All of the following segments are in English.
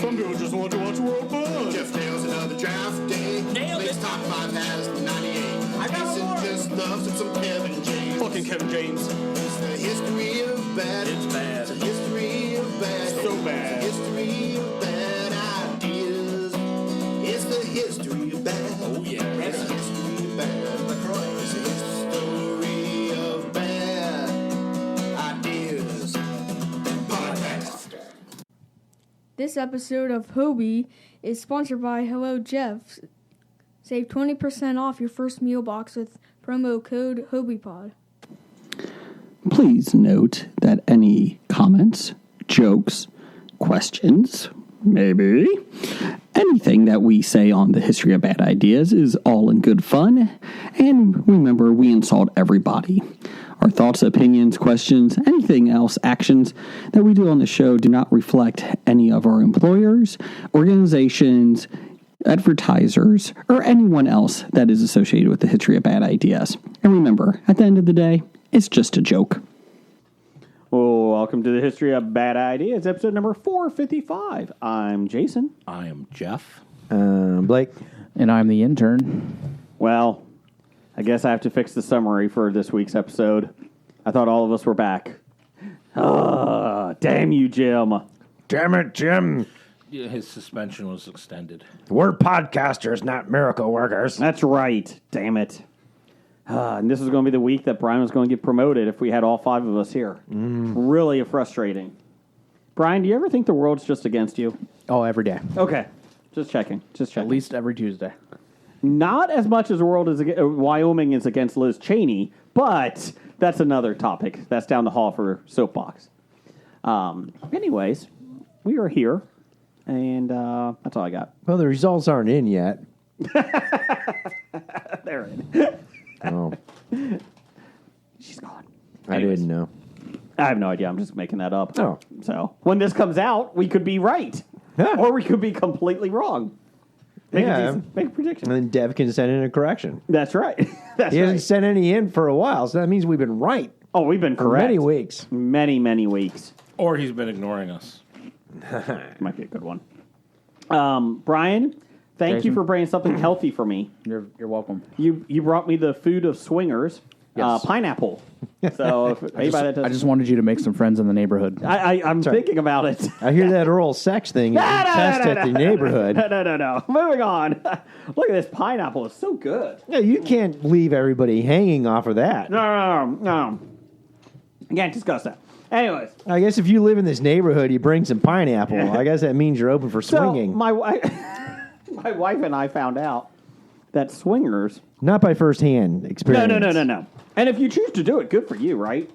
Some people just want to watch World Fun. Jeff Nails another draft day. Nailed Makes it. top 5 has 98. I got Mason one more. just loves some Kevin James. Fucking Kevin James. It's the history of bad. It's bad. It's the history of bad. So bad. It's the history of bad ideas. It's the history of bad. Oh, yeah. It's the history of bad. LaCroix. It's the history of bad ideas. Podcast. This episode of Hobie is sponsored by Hello Jeff. Save 20% off your first meal box with promo code HobiePod. Please note that any comments, jokes, questions, maybe anything that we say on the history of bad ideas is all in good fun. And remember, we insult everybody. Our thoughts, opinions, questions, anything else, actions that we do on the show do not reflect any of our employers, organizations, advertisers, or anyone else that is associated with the history of bad ideas. And remember, at the end of the day, it's just a joke. Well, welcome to the History of Bad Ideas, episode number 455. I'm Jason. I am Jeff. Blake. And I'm the intern. Well, I guess I have to fix the summary for this week's episode. I thought all of us were back. Damn you, Jim. Damn it, Jim. Yeah, his suspension was extended. We're podcasters, not miracle workers. That's right. Damn it. And this is going to be the week that Brian was going to get promoted if we had all 5 of us here. Really frustrating. Brian, do you ever think the world's just against you? Oh, every day. Okay. Just checking. At least every Tuesday. Not as much as the world is Wyoming is against Liz Cheney, but that's another topic. That's down the hall for Soapbox. Anyways, we are here, and that's all I got. Well, the results aren't in yet. They're in. Oh, She's gone. I didn't know. I have no idea. I'm just making that up. Oh. So when this comes out, we could be right, or we could be completely wrong. Make a prediction. And then Dev can send in a correction. That's right. That's He hasn't right. sent any in for a while, so that means we've been right Oh, we've been for correct. many weeks. Many, many weeks. Or he's been ignoring us. Might be a good one. Brian, thank you Jason? for bringing something healthy for me. You're welcome. You brought me the food of swingers, Yes. Pineapple. So if anybody that does, I just wanted you to make some friends in the neighborhood. I'm Sorry. thinking about it. I hear that oral sex thing is test at the neighborhood. No. Moving on. Look at this pineapple. It's so good. Yeah, you can't leave everybody hanging off of that. No. I can't discuss that. Anyways, I guess if you live in this neighborhood, you bring some pineapple. I guess that means you're open for swinging. so my wife and I found out that swingers. Not by first-hand experience. No. And if you choose to do it, good for you, right?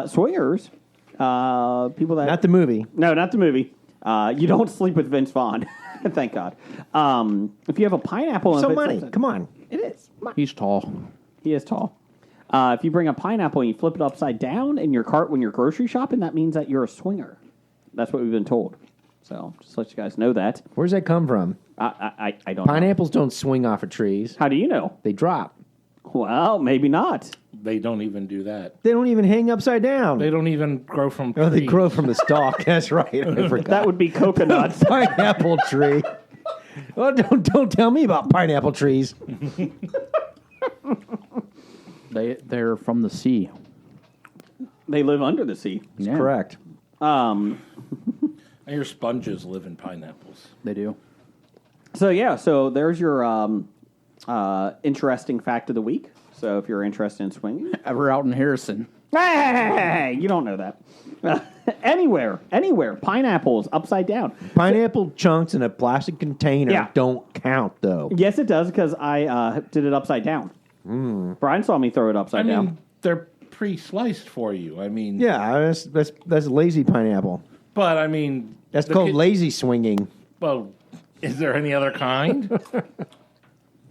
Swingers, people that... Not the movie. No, not the movie. You don't sleep with Vince Vaughn. Thank God. If you have a pineapple... So and money. Come on. It is. He's tall. He is tall. If you bring a pineapple and you flip it upside down in your cart when you're grocery shopping, that means that you're a swinger. That's what we've been told. So, just to let you guys know that. Where's that come from? I don't know. Pineapples don't swing off of trees. How do you know? They drop. Well, maybe not. They don't even do that. They don't even hang upside down. They don't even grow from Oh, they trees. grow from the stalk. That's right. I forgot. That would be coconuts. Pineapple tree. Well, don't tell me about pineapple trees. They're from the sea. They live under the sea. Yeah, Correct. And your sponges live in pineapples. They do. So there's your interesting fact of the week. So if you're interested in swinging, Ever out in Harrison. hey, you don't know that. Anywhere, pineapples upside down. Pineapple chunks in a plastic container Yeah. don't count, though. Yes, it does because I did it upside down. Brian saw me throw it upside I mean, down. they're pre-sliced for you. I mean, Yeah, that's lazy pineapple. But I mean, That's the called kid- lazy swinging. Well, is there any other kind?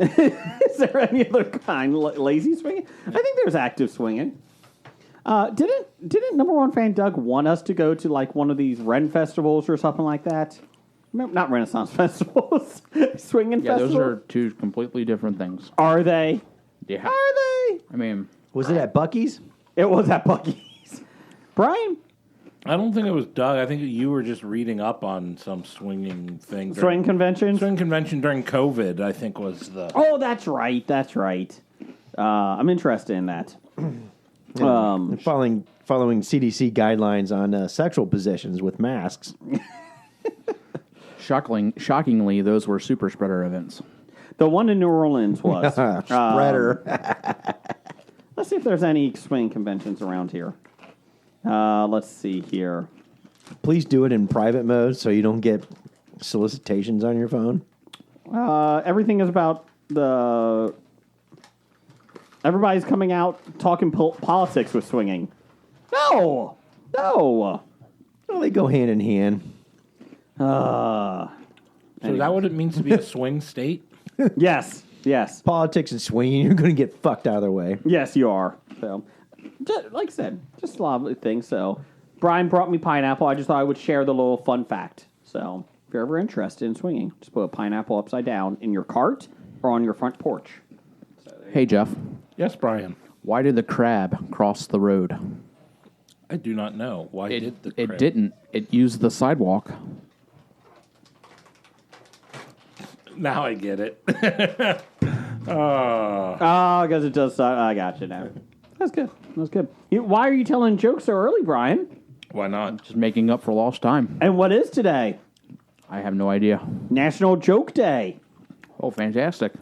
Is there any other kind? Lazy swinging? I think there's active swinging. Didn't number one fan Doug want us to go to like one of these Ren festivals or something like that? Not Renaissance festivals, swinging Yeah, festivals. those are two completely different things. Are they? Yeah. Are they? I mean, Was it at Bucky's? It was at Bucky's. Brian, I don't think it was Doug. I think you were just reading up on some swinging thing. Swing conventions? Swing convention during COVID, I think was the... Oh, that's right. That's right. I'm interested in that. And following CDC guidelines on sexual positions with masks. Shockingly, those were super spreader events. The one in New Orleans was. Spreader. Let's see if there's any swing conventions around here. Let's see here. Please do it in private mode so you don't get solicitations on your phone. Everything is about the... Everybody's coming out talking politics with swinging. No! Well, they go hand in hand. So is that what it means to be a swing state? Yes. Politics and swinging, you're going to get fucked either way. Yes, you are. So, like I said, just a lovely thing. So, Brian brought me pineapple. I just thought I would share the little fun fact. So, if you're ever interested in swinging, just put a pineapple upside down in your cart or on your front porch. Hey, Jeff. Yes, Brian. Why did the crab cross the road? I do not know. Why did the crab? It didn't. It used the sidewalk. Now I get it. Oh, because it does. I got you now. That's good. Why are you telling jokes so early, Brian? Why not? Just making up for lost time. And what is today? I have no idea. National Joke Day. Oh, fantastic.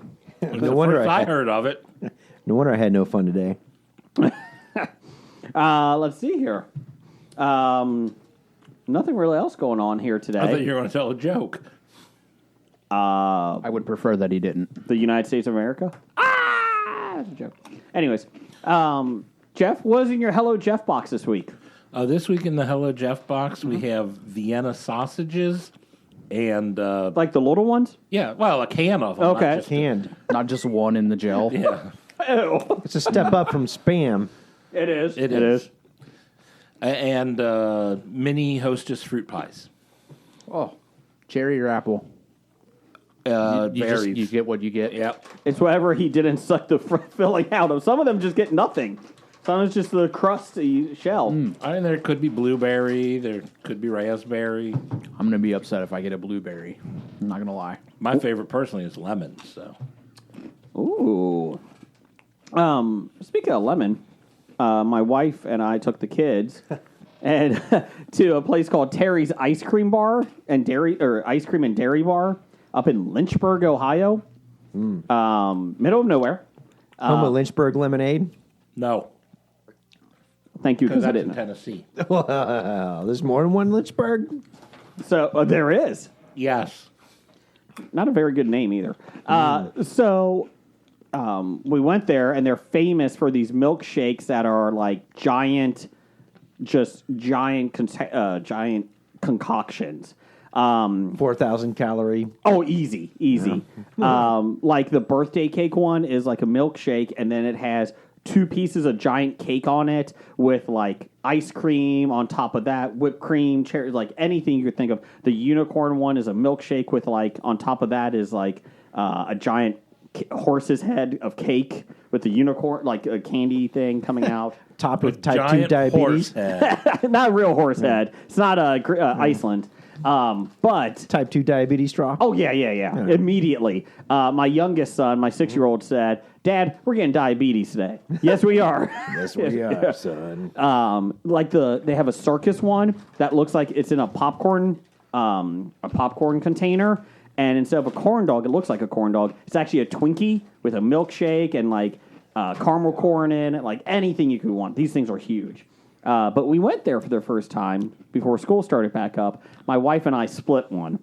No wonder First I heard of it. No wonder I had no fun today. Let's see here. Nothing really else going on here today. I thought you were going to tell a joke. I would prefer that he didn't. The United States of America? That's a joke. Anyways, Jeff, what was in your Hello Jeff box this week? This week in the Hello Jeff box, we have Vienna sausages and... Like the little ones? yeah, well, a can of them. Okay. Not just Canned. Not just one in the gel. yeah, Ew. It's a step up from Spam. It is. it is. And mini Hostess fruit pies. Oh, cherry or apple? You Berries. you get what you get. Yep. It's whatever he didn't suck the filling out of. Some of them just get nothing. Some is just the crusty shell. I mean, there could be blueberry. There could be raspberry. I'm going to be upset if I get a blueberry. I'm not going to lie. My favorite, personally, is lemon. So Ooh. Speaking of lemon, my wife and I took the kids and to a place called Terry's Ice Cream Bar and Ice Cream and Dairy Bar up in Lynchburg, Ohio. Middle of nowhere. Home of Lynchburg lemonade. no, Thank you, because because I that's in didn't. Tennessee. There's more than one Lynchburg. So there is. Yes. Not a very good name either. We went there, and they're famous for these milkshakes that are like giant concoctions. 4,000 calorie. Oh, easy. Like the birthday cake one is like a milkshake, and then it has 2 pieces of giant cake on it with like ice cream on top of that, whipped cream, cherries, like anything you could think of. The unicorn one is a milkshake with like on top of that is like a giant horse's head of cake with the unicorn, like a candy thing coming out. Topped with type 2 Giant diabetes. horse head. Not a real horse head. It's not Iceland. But Type 2 diabetes straw. oh yeah. Immediately, my youngest son, my 6-year-old, said, "Dad, we're getting diabetes today." Yes, we are. Yes, we are, son. Like they have a circus one that looks like it's in a popcorn container, and instead of a corn dog, it looks like a corn dog. It's actually a Twinkie with a milkshake and like caramel corn in it, like anything you could want. These things are huge. But we went there for the first time before school started back up. My wife and I split one.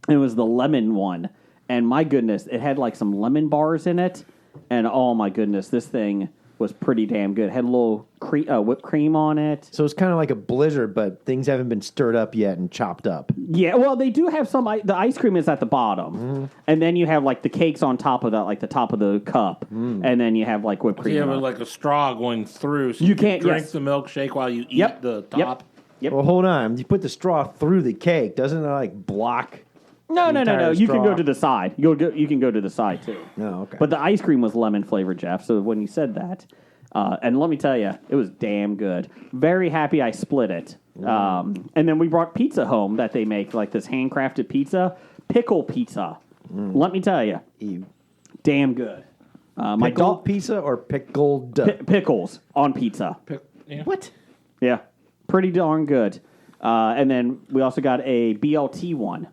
It was the lemon one. And my goodness, it had like some lemon bars in it. And oh my goodness, this thing was pretty damn good. It had a little whipped cream on it. So it's kind of like a blizzard, but things haven't been stirred up yet and chopped up. Yeah, well, they do have some. The ice cream is at the bottom. And then you have like the cakes on top of that, like the top of the cup. And then you have like whipped So cream. you have on it. like a straw going through, so You you can't- can drink yes. the milkshake while you eat Yep. the Yep. top. Yep. Well, hold on. You put the straw through the cake. Doesn't it like block? No. entire You can straw. go to the side. You can go to the side too. No, okay. But the ice cream was lemon flavored, Jeff. So when you said that, And let me tell you, it was damn good. Very happy I split it. And then we brought pizza home that they make, like this handcrafted pizza, pickle pizza. Let me tell you, damn good. My Pickled pizza or pickled? pickles on pizza. Yeah. What? Yeah, pretty darn good. And then we also got a BLT one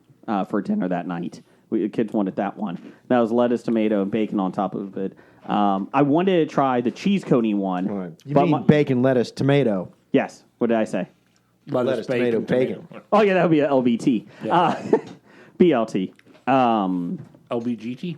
for dinner that night. The kids wanted that one. That was lettuce, tomato, and bacon on top of it. I wanted to try the cheese coney one. All right. You but mean bacon, lettuce, tomato. Yes. What did I say? Lettuce, tomato, bacon. Oh, yeah, that would be a LBT. BLT. LBGT?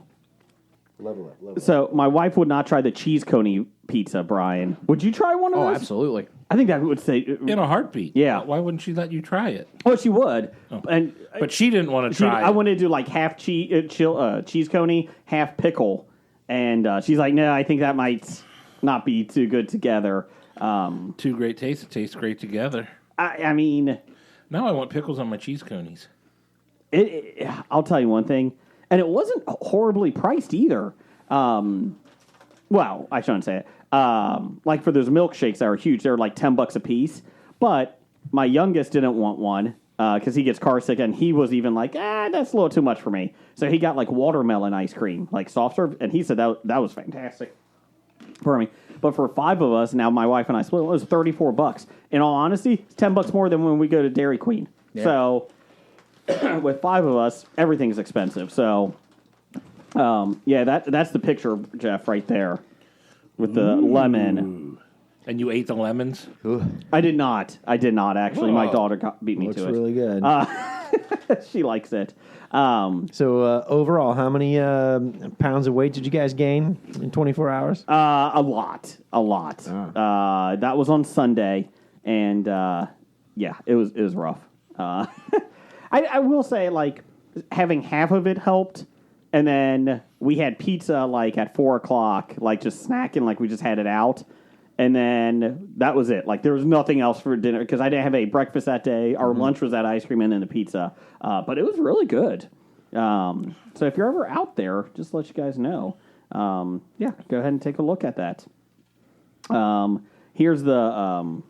Level up. So my wife would not try the cheese coney pizza, Brian. Would you try one of Oh, those? absolutely. I think that would say... In a heartbeat. Yeah. Why wouldn't she let you try it? Oh, she would. And But she didn't want to try I it. wanted to do like half cheese coney, half pickle. And she's like, no, I think that might not be too good together. Two great tastes. It tastes great together. I mean... Now I want pickles on my cheese conies. I'll tell you one thing. And it wasn't horribly priced either. Well, I shouldn't say it. Like for those milkshakes that are huge, they're like $10 a piece. But my youngest didn't want one because he gets car sick, and he was even like, that's a little too much for me. So he got like watermelon ice cream, like soft serve, and he said that was fantastic for me. But for 5 of us, now my wife and I split, it was $34. In all honesty, it's $10 more than when we go to Dairy Queen. Yeah. So with 5 of us, everything's expensive. So that's the picture, Jeff, right there with the lemon. And you ate the lemons? I did not actually. My daughter beat me Looks to it. really good. She likes it. So overall, how many pounds of weight did you guys gain in 24 hours? A lot. That was on Sunday, and it was rough. I will say, like, having half of it helped, and then we had pizza like at 4:00, like just snacking, like we just had it out. And then that was it. Like, there was nothing else for dinner because I didn't have a breakfast that day. Our lunch was that ice cream and then the pizza. But it was really good. So if you're ever out there, just to let you guys know. Go ahead and take a look at that. Here's the...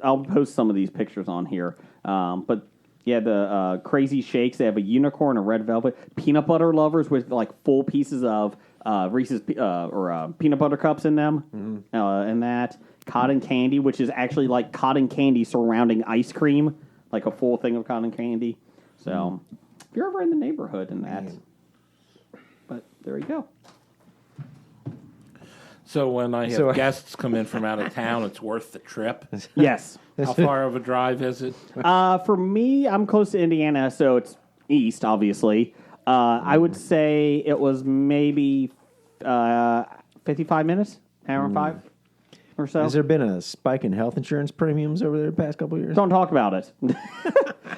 I'll post some of these pictures on here. But, yeah, the Crazy Shakes. They have a unicorn, a red velvet. Peanut butter lovers with, like, full pieces of... Reese's peanut butter cups in them, and that cotton candy, which is actually like cotton candy surrounding ice cream, like a full thing of cotton candy. So, if you're ever in the neighborhood and that, but there you go. So when I have guests come in from out of town, it's worth the trip. Yes. How far of a drive is it? For me, I'm close to Indiana, so it's east, obviously. I would say it was maybe 55 minutes, hour and 5 or so. Has there been a spike in health insurance premiums over there the past couple of years? Don't talk about it.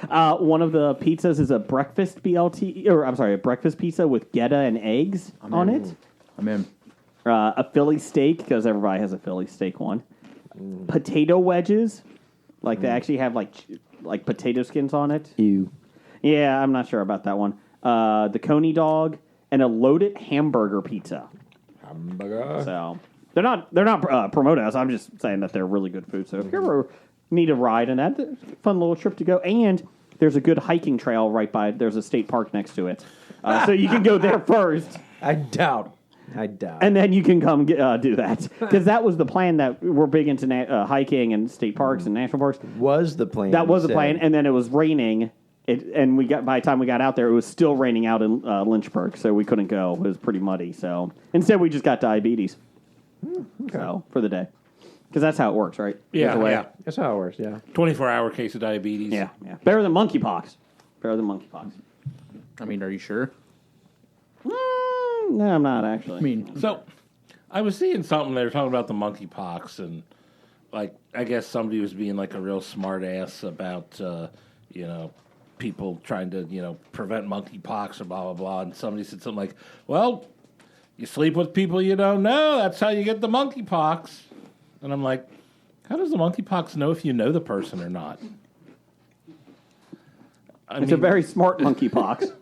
One of the pizzas is a breakfast a breakfast pizza with Gouda and eggs on it. I'm in. A Philly steak, because everybody has a Philly steak one. Potato wedges, like they actually have like potato skins on it. Ew. Yeah, I'm not sure about that one. The Coney dog, and a loaded hamburger pizza. So they're not promoting us. I'm just saying that they're really good food. So if you ever need a ride, and that's a fun little trip to go. And there's a good hiking trail right by. There's a state park next to it, so you can go there first. I doubt. And then you can come do that, because that was the plan. That we're big into hiking and state parks and national parks. Was the plan? That was the plan, and then it was raining. And by the time we got out there, it was still raining out in Lynchburg, so we couldn't go. It was pretty muddy. So instead, we just got diabetes. So for the day, because that's how it works, right? Yeah. That's how it works. Yeah. 24-hour case of diabetes. Yeah. Better than monkeypox. I mean, are you sure? No, I'm not actually. I mean, So I was seeing something. They were talking about the monkeypox, and like I guess somebody was being like a real smart ass about people trying to prevent monkeypox or blah blah blah. And somebody said something like, "Well, you sleep with people you don't know. That's how you get the monkeypox." And I'm like, how does the monkeypox know if you know the person or not? It's a very smart monkeypox.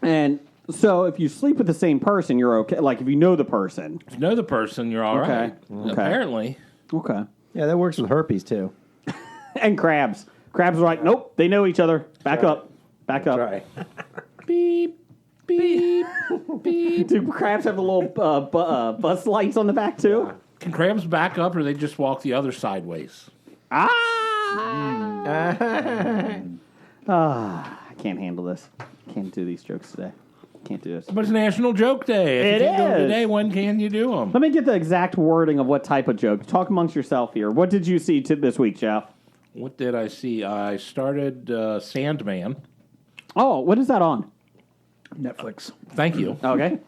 And So if you sleep with the same person, you're okay. Like if you know the person. If you know the person, you're all right. Okay. Apparently. Okay. Yeah, that works with herpes too. And crabs. Crabs are like, nope, they know each other. Back up. Back up. Try. Beep, beep, beep. Do crabs have the little bus lights on the back too? Can crabs back up or they just walk the other sideways? I can't handle this. Can't do these jokes today. Can't do this. But it's National Joke Day. If It you can't do them is. today, when can you do them? Let me get the exact wording of what type of joke. Talk amongst yourself here. What did you see this week, Jeff? What did I see? I started Sandman. Oh, what is that on? Netflix. Thank you. Okay.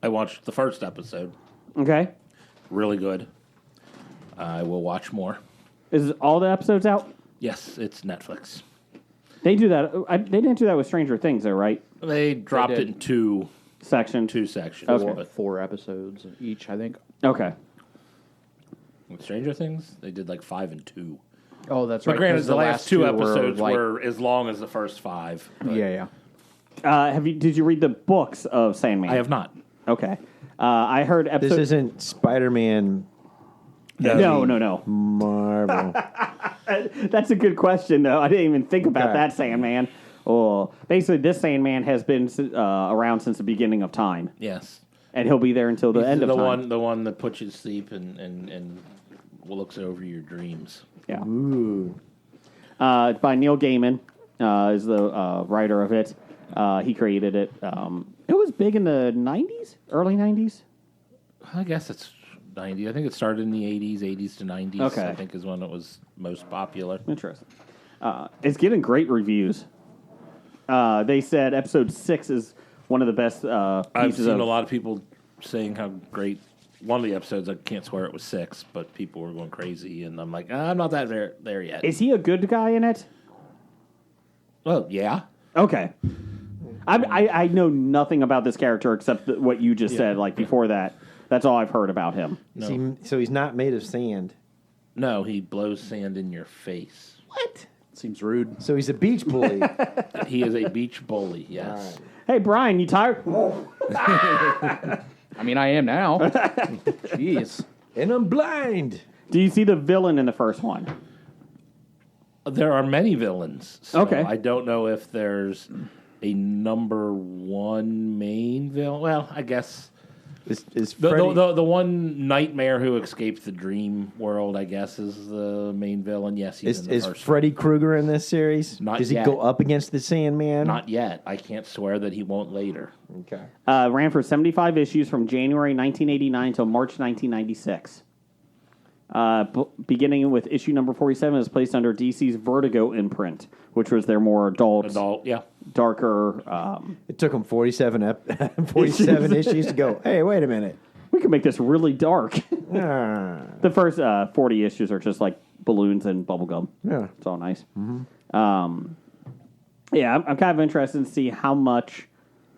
I watched the first episode. Okay. Really good. I will watch more. Is all the episodes out? Yes, it's Netflix. They do that. They didn't do that with Stranger Things, though, right? They dropped it did. in two Section. sections. Okay. But 4 episodes each, I think. Okay. with Stranger Things, they did like 5 and 2. Oh, that's But right. granted, 'cause the last two were, episodes like, were as long as the first 5. but Yeah, yeah. Did you read the books of Sandman? I have not. Okay. I heard This episode. isn't Spider-Man. No. Marvel. That's a good question, though. I didn't even think about Okay. that Sandman. Oh, basically, this Sandman has been around since the beginning of time, Yes. and he'll be there until the end of time. The one that puts you to sleep and looks over your dreams. Yeah. Ooh. By Neil Gaiman is the writer of it. He created it. It was big in the 90s, early 90s. I guess it's 90. I think it started in the 80s to 90s. Okay. I think is when it was most popular. Interesting. It's getting great reviews. They said episode 6 is one of the best I've pieces seen of... a lot of people saying how great. One of the episodes, I can't swear it was 6, but people were going crazy, and I'm like, I'm not that there yet. Is he a good guy in it? Well, yeah. Okay. I know nothing about this character except what you just said. Like before that, that's all I've heard about him. No. So he's not made of sand. No, he blows sand in your face. What? Seems rude. So he's a beach bully. He is a beach bully, yes. All right. Hey, Brian, you tired? I mean, I am now. Jeez. And I'm blind. Do you see the villain in the first one? There are many villains. So Okay. I don't know if there's a number one main villain. Well, I guess Is the Freddy, the one nightmare who escaped the dream world, I guess, is the main villain. Yes, he's in the is first Freddy Krueger in this series? Not Does he yet. go up against the Sandman? one. Not yet. I can't swear that he won't later. Okay. Ran for 75 issues from January 1989 until March 1996. Beginning with issue number 47, is placed under DC's Vertigo imprint, which was their more adult, Yeah. darker. It took him 47 issues to go, hey, wait a minute. We can make this really dark. Ah, The first 40 issues are just like balloons and bubblegum. yeah. It's all nice. Yeah, I'm kind of interested to see how much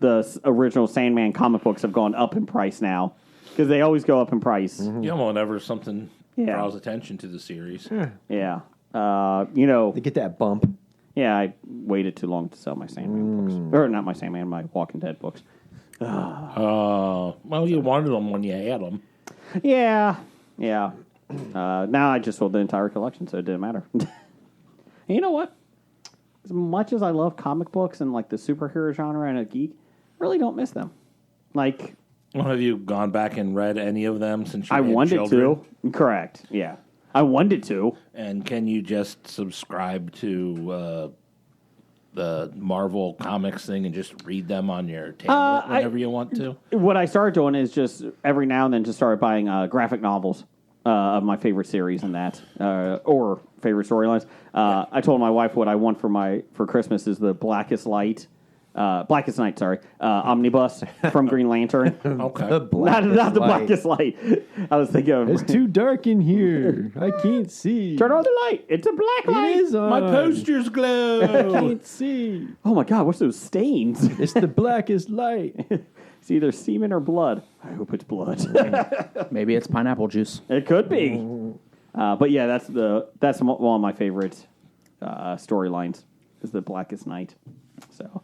the original Sandman comic books have gone up in price now, because they always go up in price. Yeah, whenever something Yeah. draws attention to the series. Yeah. They get that bump. Yeah, I waited too long to sell my Sandman books. Or not my Sandman, my Walking Dead books. Well, you wanted them when you had them. Yeah. Now I just sold the entire collection, so it didn't matter. And you know what? As much as I love comic books and like the superhero genre and a geek, really don't miss them. Like, Well, have you gone back and read any of them since you I had wanted children? to. Correct. Yeah. I wanted to. And can you just subscribe to the Marvel Comics thing and just read them on your tablet whenever you want to? What I started doing is just every now and then just started buying graphic novels of my favorite series and that, or favorite storylines. I told my wife what I want for Christmas is the Blackest Night, omnibus from Green Lantern. Okay. The not the light. Blackest Light. I was thinking of It's too dark in here. I can't see. turn on the light. It's a black light. It is on. My posters I glow. can't see. Oh my God! What's those stains? It's the blackest light. It's either semen or blood. I hope it's blood. Maybe it's pineapple juice. It could be. But yeah, that's one of my favorite storylines is the Blackest Night. So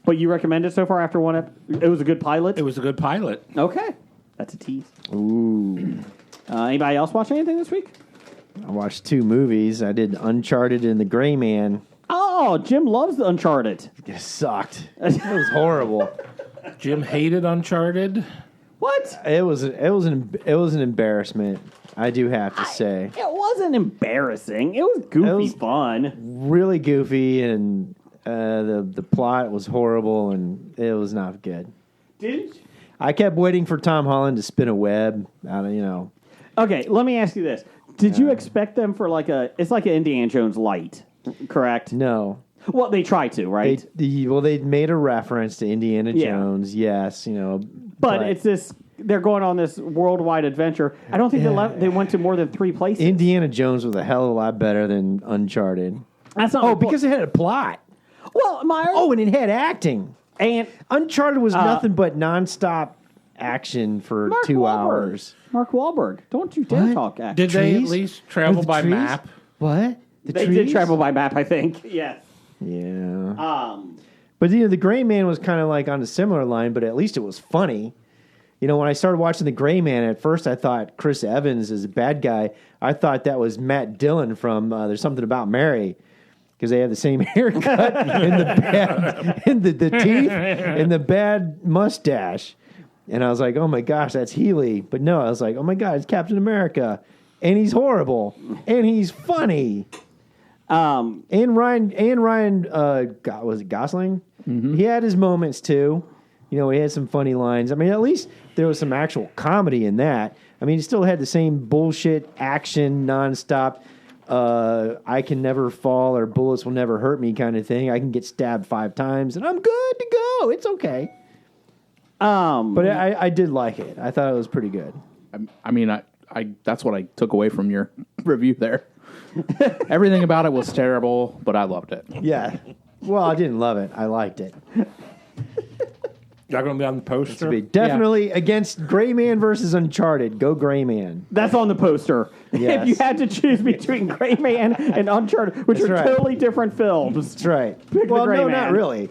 But you recommend it so far after one It was a good pilot? It was a good pilot. Okay. That's a tease. Ooh. Anybody else watch anything this week? I watched 2 movies. I did Uncharted and The Gray Man. Oh, Jim loves the Uncharted. It sucked. It was horrible. Jim hated Uncharted. What? It was an embarrassment. I do have to say, It wasn't embarrassing. It was goofy It was- fun. really goofy, and the plot was horrible, and it was not good. Didn't? I kept waiting for Tom Holland to spin a web. Okay, let me ask you this. Did you expect them for it's like an Indiana Jones light, correct? No. Well, they try to, right? They made a reference to Indiana Yeah. Jones, yes, but it's this, they're going on this worldwide adventure. I don't think they went to more than 3 places. Indiana Jones was a hell of a lot better than Uncharted. That's not Oh, because it had a plot. well, And it had acting. and Uncharted was nothing but nonstop action for Mark 2 Wahlberg. hours. Mark Wahlberg. Don't you dare What? talk action. Did they at Trees? least travel With by trees? map? What? They did travel by map, I think. Yes. Yeah. But the Gray Man was kind of like on a similar line, but at least it was funny. When I started watching The Gray Man, at first I thought Chris Evans is a bad guy. I thought that was Matt Dillon from There's Something About Mary, because they have the same haircut and the bad and the teeth and the bad mustache. And I was like, oh my gosh, that's Healy. But no, I was like, oh my God, it's Captain America. And he's horrible. And he's funny. And Ryan, was it Gosling? Mm-hmm. He had his moments too. He had some funny lines. I mean, at least there was some actual comedy in that. I mean, he still had the same bullshit action nonstop. I can never fall or bullets will never hurt me kind of thing. I can get stabbed 5 times and I'm good to go. It's okay. But I did like it. I thought it was pretty good. I mean, I that's what I took away from your review there. Everything about it was terrible, but I loved it. Yeah. Well, I didn't love it. I liked it. Y'all going to be on the poster? Definitely against Gray Man versus Uncharted. Go Gray Man. That's on the poster. Yes. If you had to choose between Gray Man and Uncharted, which That's are right. totally different films. That's right. Pick the Well, Gray no, Man. not really.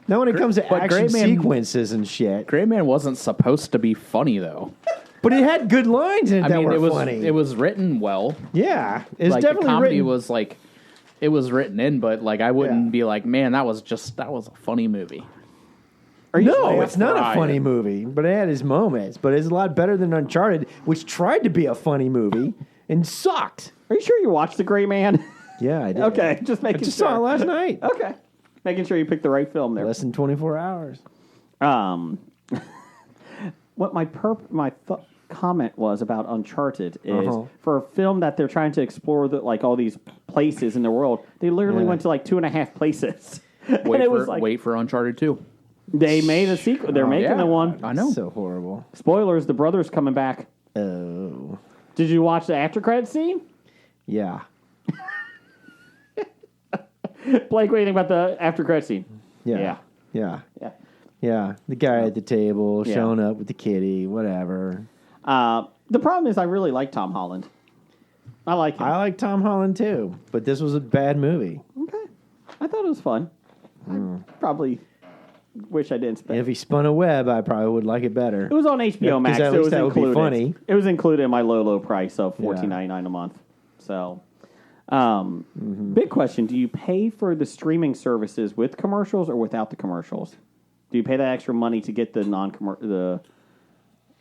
Now, when it comes to but action Gray Man- sequences and shit. Gray Man wasn't supposed to be funny though. But it had good lines in it I that mean, were it was funny. it was written well. Yeah. It's Like definitely the comedy written. was like it was written in, but like I wouldn't Yeah. be like, man, that was a funny movie. No, it's not a Fried. funny movie, but it had its moments. But it's a lot better than Uncharted, which tried to be a funny movie and sucked. Are you sure you watched The Gray Man? Yeah, I did. Okay, just I making just sure. saw it last night. Okay. Making sure you picked the right film there. Less than 24 hours. What my comment was about Uncharted is Uh-huh. for a film that they're trying to explore all these places in the world, they literally Yeah. went to 2.5 places. And it was Wait for Uncharted 2. they made a sequel. They're making the one. I know. So horrible. Spoilers: the brother's coming back. Oh. Did you watch the after credit scene? Yeah. Blake, what do you think about the after credit scene? Yeah. Yeah. Yeah. Yeah. Yeah. The guy at the table Yeah. showing up with the kitty, whatever. The problem is I really like Tom Holland. I like him. I like Tom Holland too, but this was a bad movie. Okay. I thought it was fun. I probably wish I didn't spend. If he spun a web, I probably would like it better. It was on HBO Yeah, 'cause Max. at So it least was that would be included. funny. It was included in my low price of $14.99 a month. So, big question: do you pay for the streaming services with commercials or without the commercials? Do you pay that extra money to get the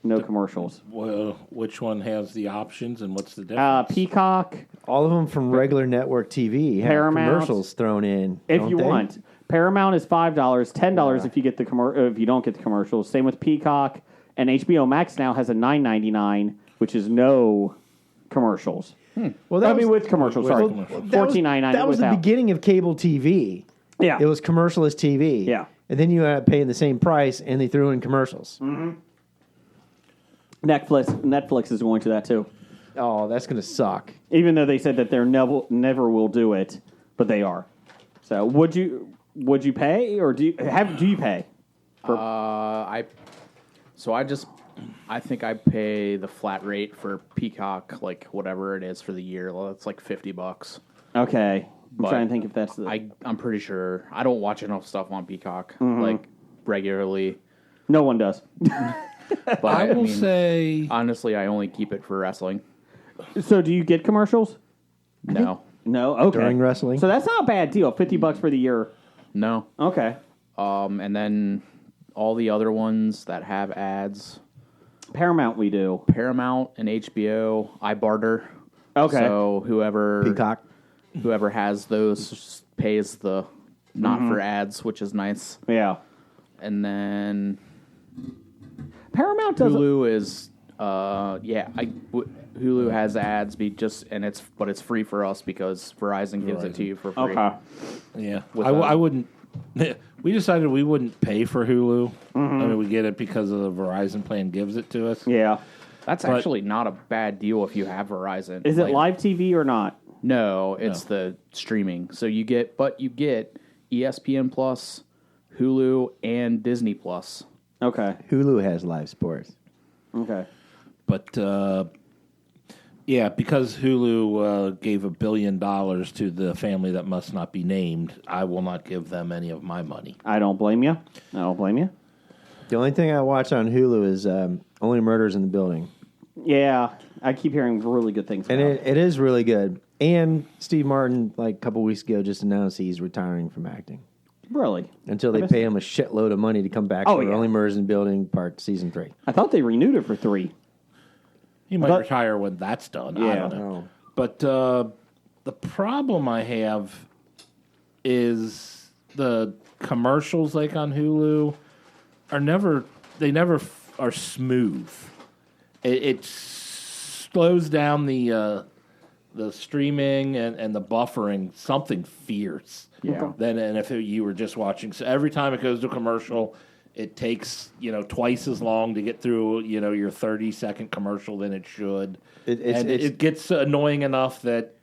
no commercials? Well, which one has the options and what's the difference? Peacock, All of them from regular network TV have Paramount. commercials thrown in. if don't you they? want. Paramount is $5, $10 if you get the if you don't get the commercials. Same with Peacock, and HBO Max now has a $9.99, which is no commercials. Well, I mean, with commercials. with Sorry, commercials. $14.99. That was the without. beginning of cable TV. Yeah, It was commercialless TV. Yeah. And then you end up paying the same price, and they threw in commercials. Netflix is going to that too. Oh, that's going to suck. Even though they said that they're never will do it, but they are. So would you pay or do you pay? I think I pay the flat rate for Peacock, like whatever it is for the year. Well, it's like $50. Okay. I'm trying to think if that's the. I'm pretty sure. I don't watch enough stuff on Peacock like regularly. No one does. But I will mean, say, honestly, I only keep it for wrestling. So do you get commercials? No, No. Okay. During wrestling? So that's not a bad deal. $50 for the year. no. Okay. And then all the other ones that have ads, Paramount we do. Paramount and HBO, I barter. Okay. So Peacock. whoever has those pays the not for ads, which is nice. Yeah. And then Paramount does. Hulu is Hulu has ads, but it's free for us because Verizon gives it to you for free. Okay. yeah, With I wouldn't. We decided we wouldn't pay for Hulu. I mean, we get it because of the Verizon plan gives it to us. Yeah. That's actually not a bad deal if you have Verizon. Is it Like, live TV or not? No, it's the streaming. So you get ESPN Plus, Hulu, and Disney Plus. Okay. Hulu has live sports. Okay. But yeah, because Hulu gave $1 billion to the family that must not be named, I will not give them any of my money. I don't blame you. The only thing I watch on Hulu is Only Murders in the Building. Yeah. I keep hearing really good things And about it. it is really good. And Steve Martin, like a couple weeks ago, just announced he's retiring from acting. Really? Until they pay him a shitload of money to come back for yeah. Only Murders in the Building Season 3. I thought they renewed it for 3. He might retire when that's done. I Yeah. don't know. But the problem I have is the commercials, like on Hulu, are never are smooth. It slows down the streaming and the buffering something fierce. Yeah. And if you were just watching, so every time it goes to commercial, it takes twice as long to get through your 30-second commercial than it should. It gets annoying enough that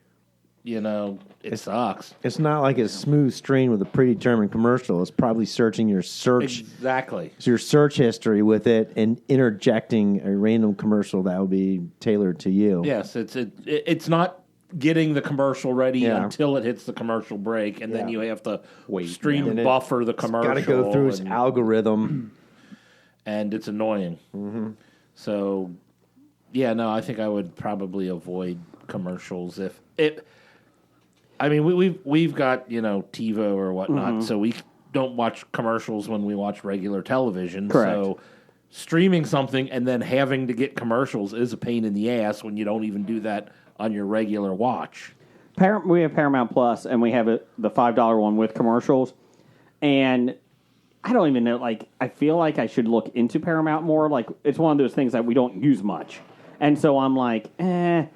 it sucks. It's not like a smooth stream with a predetermined commercial. It's probably searching your search Exactly. your search history with it and interjecting a random commercial that will be tailored to you. Yes, it's not getting the commercial ready Yeah. until it hits the commercial break, and then you have to stream And it- buffer the commercial. Got to go through its and- algorithm. and it's annoying. Mm-hmm. So, yeah, no, I think I would probably avoid commercials if it. I mean, we've got TiVo or whatnot, so we don't watch commercials when we watch regular television. Correct. So, streaming something and then having to get commercials is a pain in the ass when you don't even do that on your regular watch. We have Paramount Plus, and we have the $5 one with commercials. And I don't even know. Like, I feel like I should look into Paramount more. Like, it's one of those things that we don't use much, and so I'm like, eh.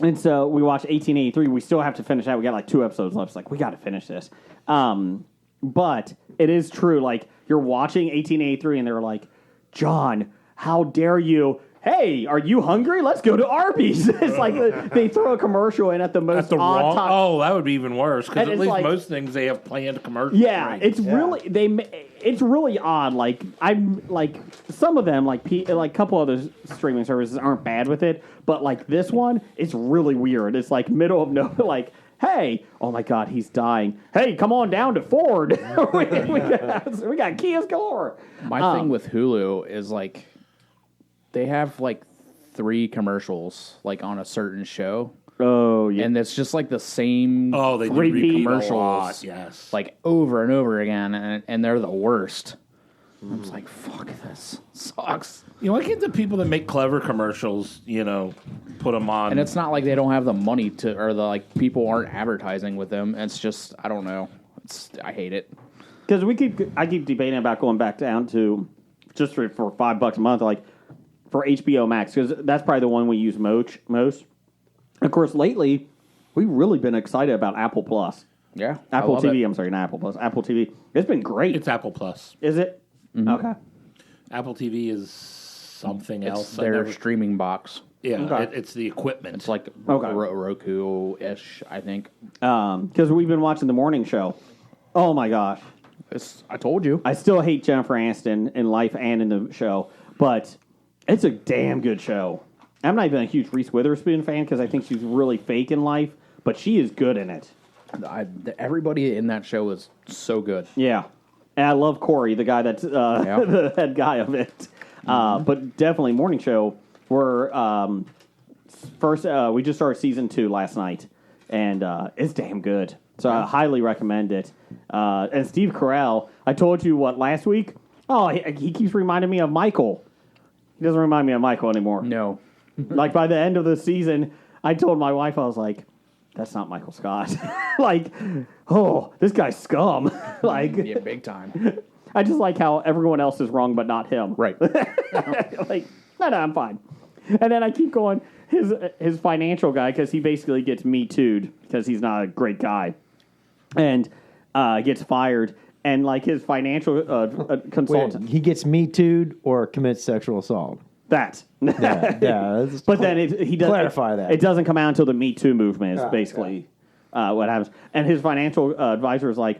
And so we watched 1883. We still have to finish that. We got like 2 episodes left. It's like we got to finish this. But it is true. Like, you're watching 1883, and they're like, John, how dare you? Hey, are you hungry? Let's go to Arby's. It's like they throw a commercial in at the most That's the odd wrong. time. Oh, that would be even worse because And at it's least like- most things they have planned commercials. Yeah, right? it's really it's really odd. Like I'm like some of them like a couple other streaming services aren't bad with it, but like this one, it's really weird. It's like middle of nowhere. Like, hey, oh my God, he's dying. Hey, come on down to Ford. we got Kias galore. My thing with Hulu is like they have like 3 commercials like on a certain show. Oh yeah, And it's just like the same Oh, they do Repeat repeat commercials, a lot, yes. like over and over again, and they're the worst. I'm just like, fuck, this sucks. Why can't the people that make clever commercials, put them on? And it's not like they don't have the money to, or the like people aren't advertising with them. It's just, I don't know. I hate it. because I keep debating about going back down to just for $5 a month, like for HBO Max, because that's probably the one we use most. Of course, lately we've really been excited about Apple Plus, Yeah, Apple I love TV. it. I'm sorry, not Apple Plus. Apple TV. It's been great. It's Apple Plus. Is it? Okay. Apple TV is something It's else. their streaming box. Yeah, Okay. it's the equipment. It's like Okay. Roku-ish, I think. Because we've been watching the morning show. Oh my gosh, I told you. I still hate Jennifer Aniston in life and in the show, but it's a damn good show. I'm not even a huge Reese Witherspoon fan because I think she's really fake in life, but she is good in it. Everybody in that show is so good. Yeah. And I love Corey, the guy that's the head guy of it. But definitely morning show. We're first. We just started season 2 last night, and it's damn good. So I highly recommend it. And Steve Carell, I told you what last week. Oh, he keeps reminding me of Michael. He doesn't remind me of Michael anymore. No. Like by the end of the season, I told my wife, I was like, "That's not Michael Scott." Like, oh, this guy's scum. Like, Yeah, big time. I just like how everyone else is wrong, but not him. Right. Like, no, I'm fine. And then I keep going, his financial guy, because he basically gets Me Too'd because he's not a great guy, and gets fired. And like his financial consultant, Wait, he gets Me Too'd or commits sexual assault. that. Yeah. But then he doesn't clarify that. It doesn't come out until the Me Too movement is basically what happens. And his financial advisor is like,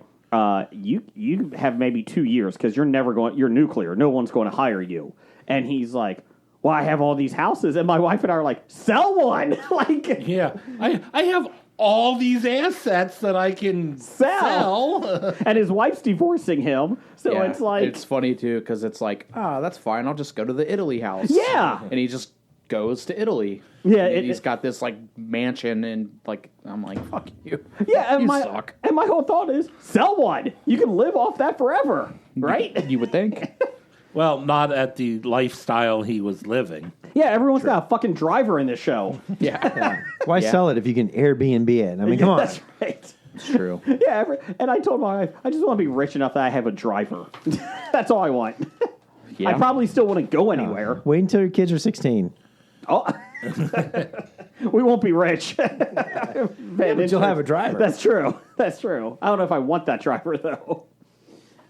you have maybe 2 years because you're nuclear. No one's going to hire you. And he's like, well, I have all these houses, and my wife and I are like, sell one. Like, Yeah, I have all these assets that I can sell. and his wife's divorcing him, so Yeah, it's like, it's funny too because it's like, that's fine. I'll just go to the Italy house. Yeah. and he just goes to Italy. Yeah, And he's got this like mansion, and like I'm like, fuck you. yeah. And you my suck. and my whole thought is, sell one. You can live off that forever, right? You would think. Well, not at the lifestyle he was living. Yeah, everyone's got a fucking driver in this show. Yeah, Why Yeah. sell it if you can Airbnb it? I mean, come on. That's right. it's true. Yeah, and I told my wife, I just want to be rich enough that I have a driver. That's all I want. Yeah. I probably still want to go anywhere. Wait until your kids are 16. Oh. We won't be rich. But you'll have a driver. That's true. That's true. I don't know if I want that driver, though.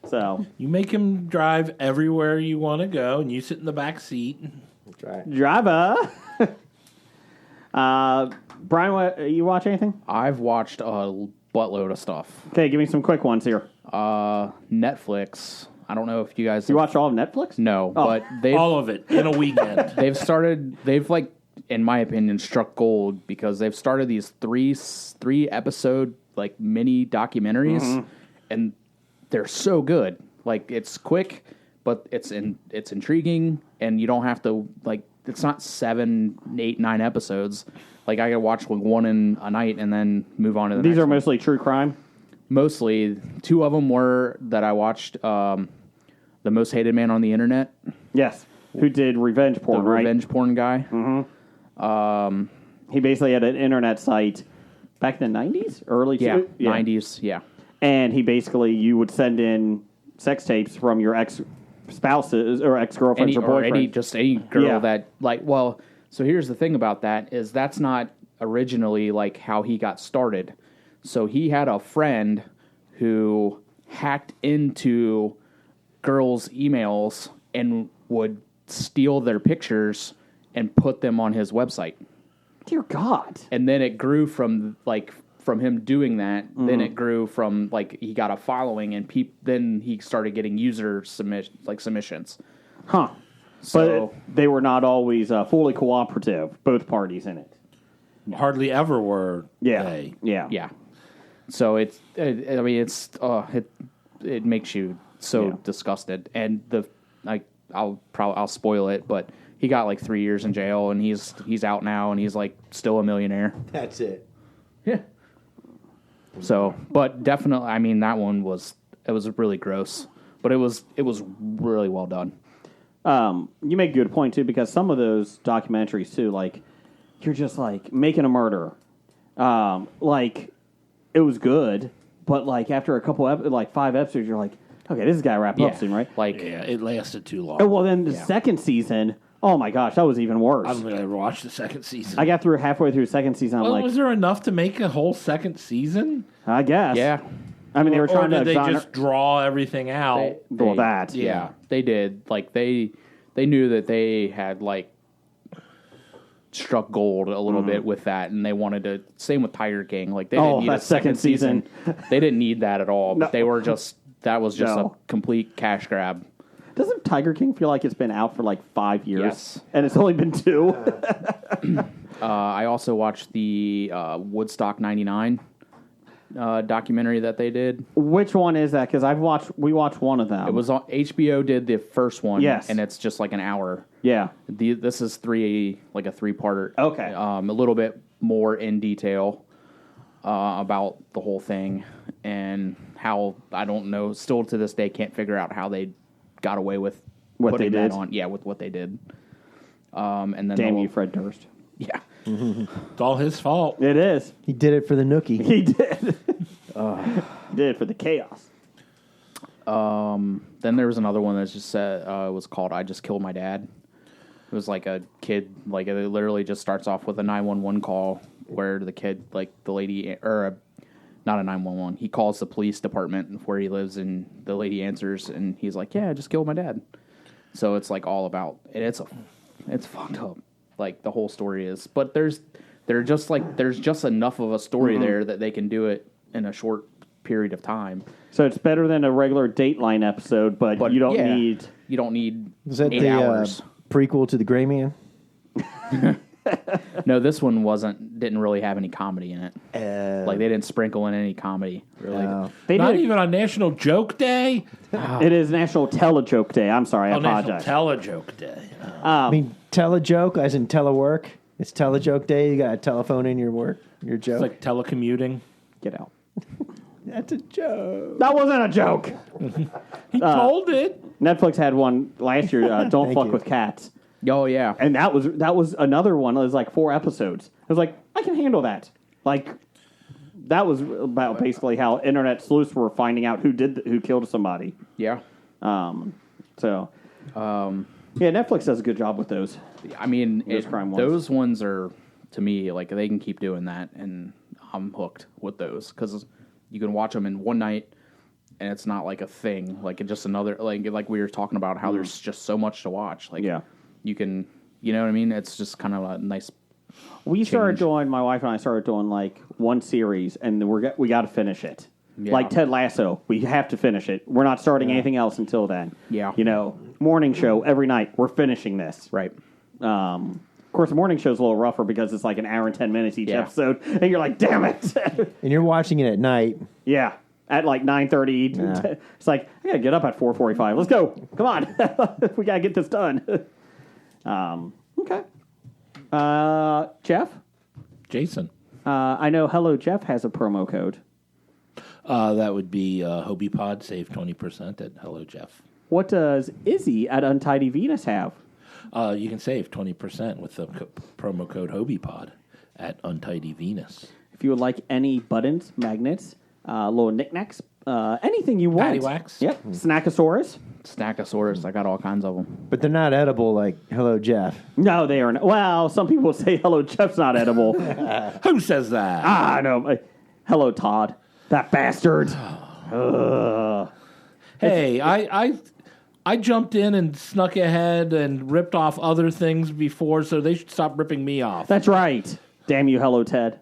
So, You make him drive everywhere you want to go, and you sit in the back seat. That's right. driver. Brian, you watch anything? I've watched a buttload of stuff. Okay, give me some quick ones here. Netflix. I don't know if you guys You watch all of Netflix? No, Oh. but they've All of it in a weekend. they've like, in my opinion, struck gold because they've started these three episode like mini documentaries, and they're so good. Like, it's quick, but it's intriguing, and you don't have to like. It's not 7, 8, 9 episodes. Like, I could watch one in a night and then move on to the These next are one. mostly true crime. Mostly, 2 of them were that I watched. The Most Hated Man on the Internet, Yes. Who did revenge the porn, right? revenge porn guy. He basically had an internet site back in the 90s? Early Yeah, to- 90s. Yeah. And he basically, you would send in sex tapes from your ex-spouses or ex-girlfriends or boyfriends. Any girl Yeah. that like. Well, so here's the thing about that is that's not originally like how he got started. So he had a friend who hacked into girls' emails and would steal their pictures and put them on his website. Dear God. And then it grew from him doing that. Then it grew from like he got a following, and then he started getting user submissions. Huh. So But they were not always fully cooperative, both parties in it. Hardly ever were Yeah. they. Yeah. yeah, so it makes you so Yeah. disgusted. And I'll spoil it, but he got like 3 years in jail, and he's out now, and he's like still a millionaire. That's it. Yeah. So, but definitely, I mean, that one was really gross, but it was really well done. You make a good point, too, because some of those documentaries, too, like, you're just, like, making a murder. Like, it was good, but, like, after a couple, 5 episodes, you're like, okay, this has got to wrap up soon, right? Like, Yeah, it lasted too long. And, well, then the second season, oh, my gosh, that was even worse. I don't think I ever watched the second season. I got through halfway through the second season, I'm Well, like, was there enough to make a whole second season? I guess. yeah, I mean, they were Or trying did to they genre- just draw everything out? Well, that. yeah, they did. Like they knew that they had like struck gold a little bit with that, and they wanted to. Same with Tiger King. Like they didn't need that a second season. They didn't need that at all. But No. they were just that was just No. a complete cash grab. Doesn't Tiger King feel like it's been out for like 5 years? Yes. And it's only been 2? I also watched the Woodstock '99. documentary that they did. Which one is that? Because we watched one of them. It was on HBO. Did the first one? Yes. And it's just like an hour. Yeah. This is a 3-parter. Okay. A little bit more in detail about the whole thing and how I don't know. Still to this day, can't figure out how they got away with What putting they that did? on. Yeah, with what they did. And then Damn you, Fred Durst. Yeah. It's all his fault. It is. He did it for the nookie. He did. Did it for the chaos. Then there was another one that just said was called "I Just Killed My Dad." It was like a kid, like it literally just starts off with a 911 call where the kid, like the lady, not a 911. He calls the police department where he lives, and the lady answers, and he's like, "Yeah, I just killed my dad." So it's like all about, and it's fucked up. Like the whole story is, but there's just enough of a story there that they can do it in a short period of time. So it's better than a regular Dateline episode, but you don't yeah, need... You don't need Was that 8 the hours. prequel to the Gray Man? No, this one didn't really have any comedy in it. Like they didn't sprinkle in any comedy. Really, They Not did. even on National Joke Day. It is National Telejoke Day. I'm sorry, I Oh, National apologize. Telejoke Day. I mean, telejoke, as in telework. It's telejoke day. You got a telephone in your joke. It's like telecommuting. Get out. That's a joke. That wasn't a joke. He told it. Netflix had one last year, Don't Thank Fuck you. with Cats. oh yeah, And that was another one. It was like 4 episodes. I was like, I can handle that. Like, that was about basically how internet sleuths were finding out who killed somebody. yeah. Yeah, Netflix does a good job with those. I mean, Those crime ones. those ones are, to me, like they can keep doing that, and I'm hooked with those because you can watch them in one night, and it's not like a thing, like it's just another like we were talking about how there's just so much to watch. Like, Yeah. you can, you know what I mean? It's just kind of a nice. We started doing, my wife and I started doing like one series, and we got to finish it. Yeah. Like Ted Lasso, we have to finish it. We're not starting anything else until then. Yeah. You know, morning show every night. We're finishing this. Right. Of course, the morning show's a little rougher because it's like an hour and 10 minutes each Yeah. episode, and you're like, damn it. And you're watching it at night. Yeah. At like 9:30. Yeah. It's like, I got to get up at 4:45. Let's go. Come on. We got to get this done. Okay. Jeff? Jason. I know Hello Jeff has a promo code. That would be Hobie Pod. Save 20% at Hello Jeff. What does Izzy at Untidy Venus have? You can save 20% with the promo code Hobie Pod at Untidy Venus. If you would like any buttons, magnets, little knickknacks, anything you want. Paddywhacks? Yep. Snackosaurus. Snackosaurus. I got all kinds of them. But they're not edible like Hello Jeff. No, they are not. Well, some people say Hello Jeff's not edible. Who says that? I know. Hello Todd. That bastard. Ugh. Hey, I jumped in and snuck ahead and ripped off other things before, so they should stop ripping me off. That's right. Damn you, Hello Ted.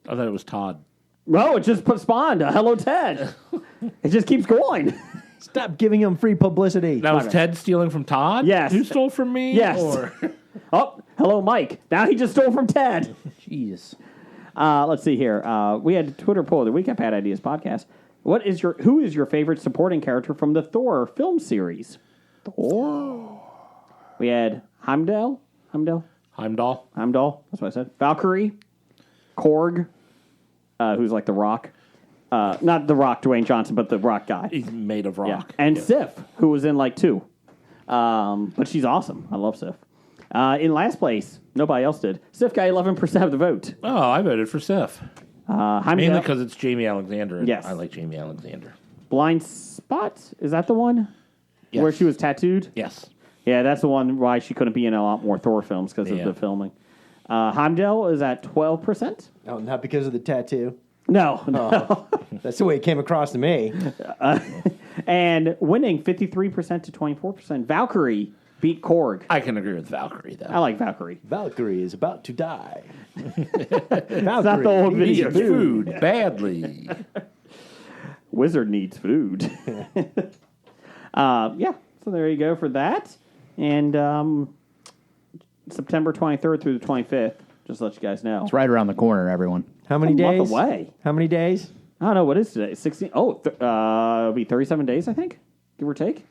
I thought it was Todd. No, it just spawned a Hello Ted. It just keeps going. Stop giving him free publicity. That was Ted stealing from Todd? Yes. Who stole from me? Yes. Or... Oh, hello Mike. Now he just stole from Ted. Jeez. Let's see here. We had a Twitter poll of the week at Bad Ideas Podcast. Who is your favorite supporting character from the Thor film series? Thor. We had Heimdall. Heimdall? That's what I said. Valkyrie. Korg. Who's like the Rock. Not the Rock, Dwayne Johnson, but the Rock guy. He's made of rock. Yeah. And Sif, who was in like 2. But she's awesome. I love Sif. In last place, nobody else did. Sif got 11% of the vote. Oh, I voted for Sif. Heimdall. Mainly because it's Jamie Alexander. And Yes. I like Jamie Alexander. Blind Spot? Is that the one? Yes. Where she was tattooed? Yes. Yeah, that's the one why she couldn't be in a lot more Thor films because of Yeah. the filming. Heimdall is at 12%. Oh, not because of the tattoo. No. That's the way it came across to me. And winning 53% to 24%. Valkyrie beat Korg. I can agree with Valkyrie, though. I like Valkyrie. Valkyrie is about to die. It's not the old He video. needs food badly. Wizard needs food. Yeah, so there you go for that. And September 23rd through the 25th, just to let you guys know. It's right around the corner, everyone. How many A month days? away. How many days? I don't know, what is today? 16? Oh, it'll be 37 days, I think, give or take.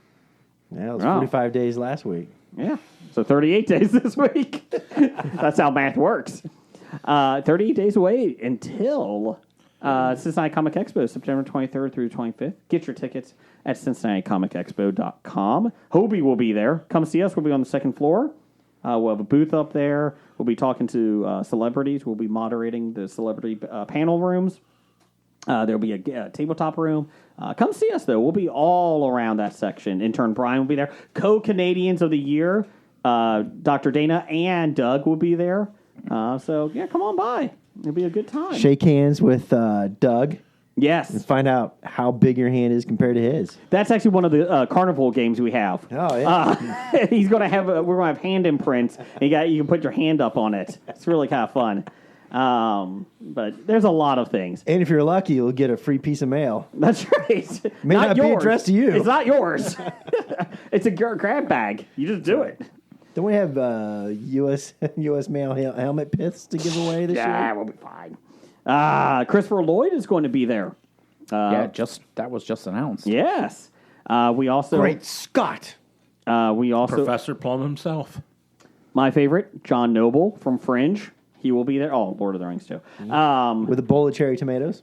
Yeah, it was Wow. 45 days last week. Yeah, so 38 days this week. That's how math works. 38 days away until Cincinnati Comic Expo, September 23rd through 25th. Get your tickets at CincinnatiComicExpo.com. Hobie will be there. Come see us. We'll be on the second floor. We'll have a booth up there. We'll be talking to celebrities. We'll be moderating the celebrity panel rooms. There'll be a tabletop room. Come see us, though. We'll be all around that section. Intern Brian will be there. Co-Canadians of the Year, Dr. Dana and Doug will be there. So, yeah, come on by. It'll be a good time. Shake hands with Doug. Yes. And find out how big your hand is compared to his. That's actually one of the carnival games we have. Oh, yeah. He's going to have we're going to have hand imprints. And you can put your hand up on it. It's really kind of fun. But there's a lot of things. And if you're lucky, you'll get a free piece of mail. That's right. May not be addressed to you. It's not yours. It's a grab bag. You just do it. Don't we have U.S. mail helmet piths to give away this Yeah, year? we'll be fine. Christopher Lloyd is going to be there. That was just announced. Yes. We also Great Scott. we also Professor Plum himself. my favorite, John Noble from Fringe. He will be there. Oh, Lord of the Rings too. With a bowl of cherry tomatoes.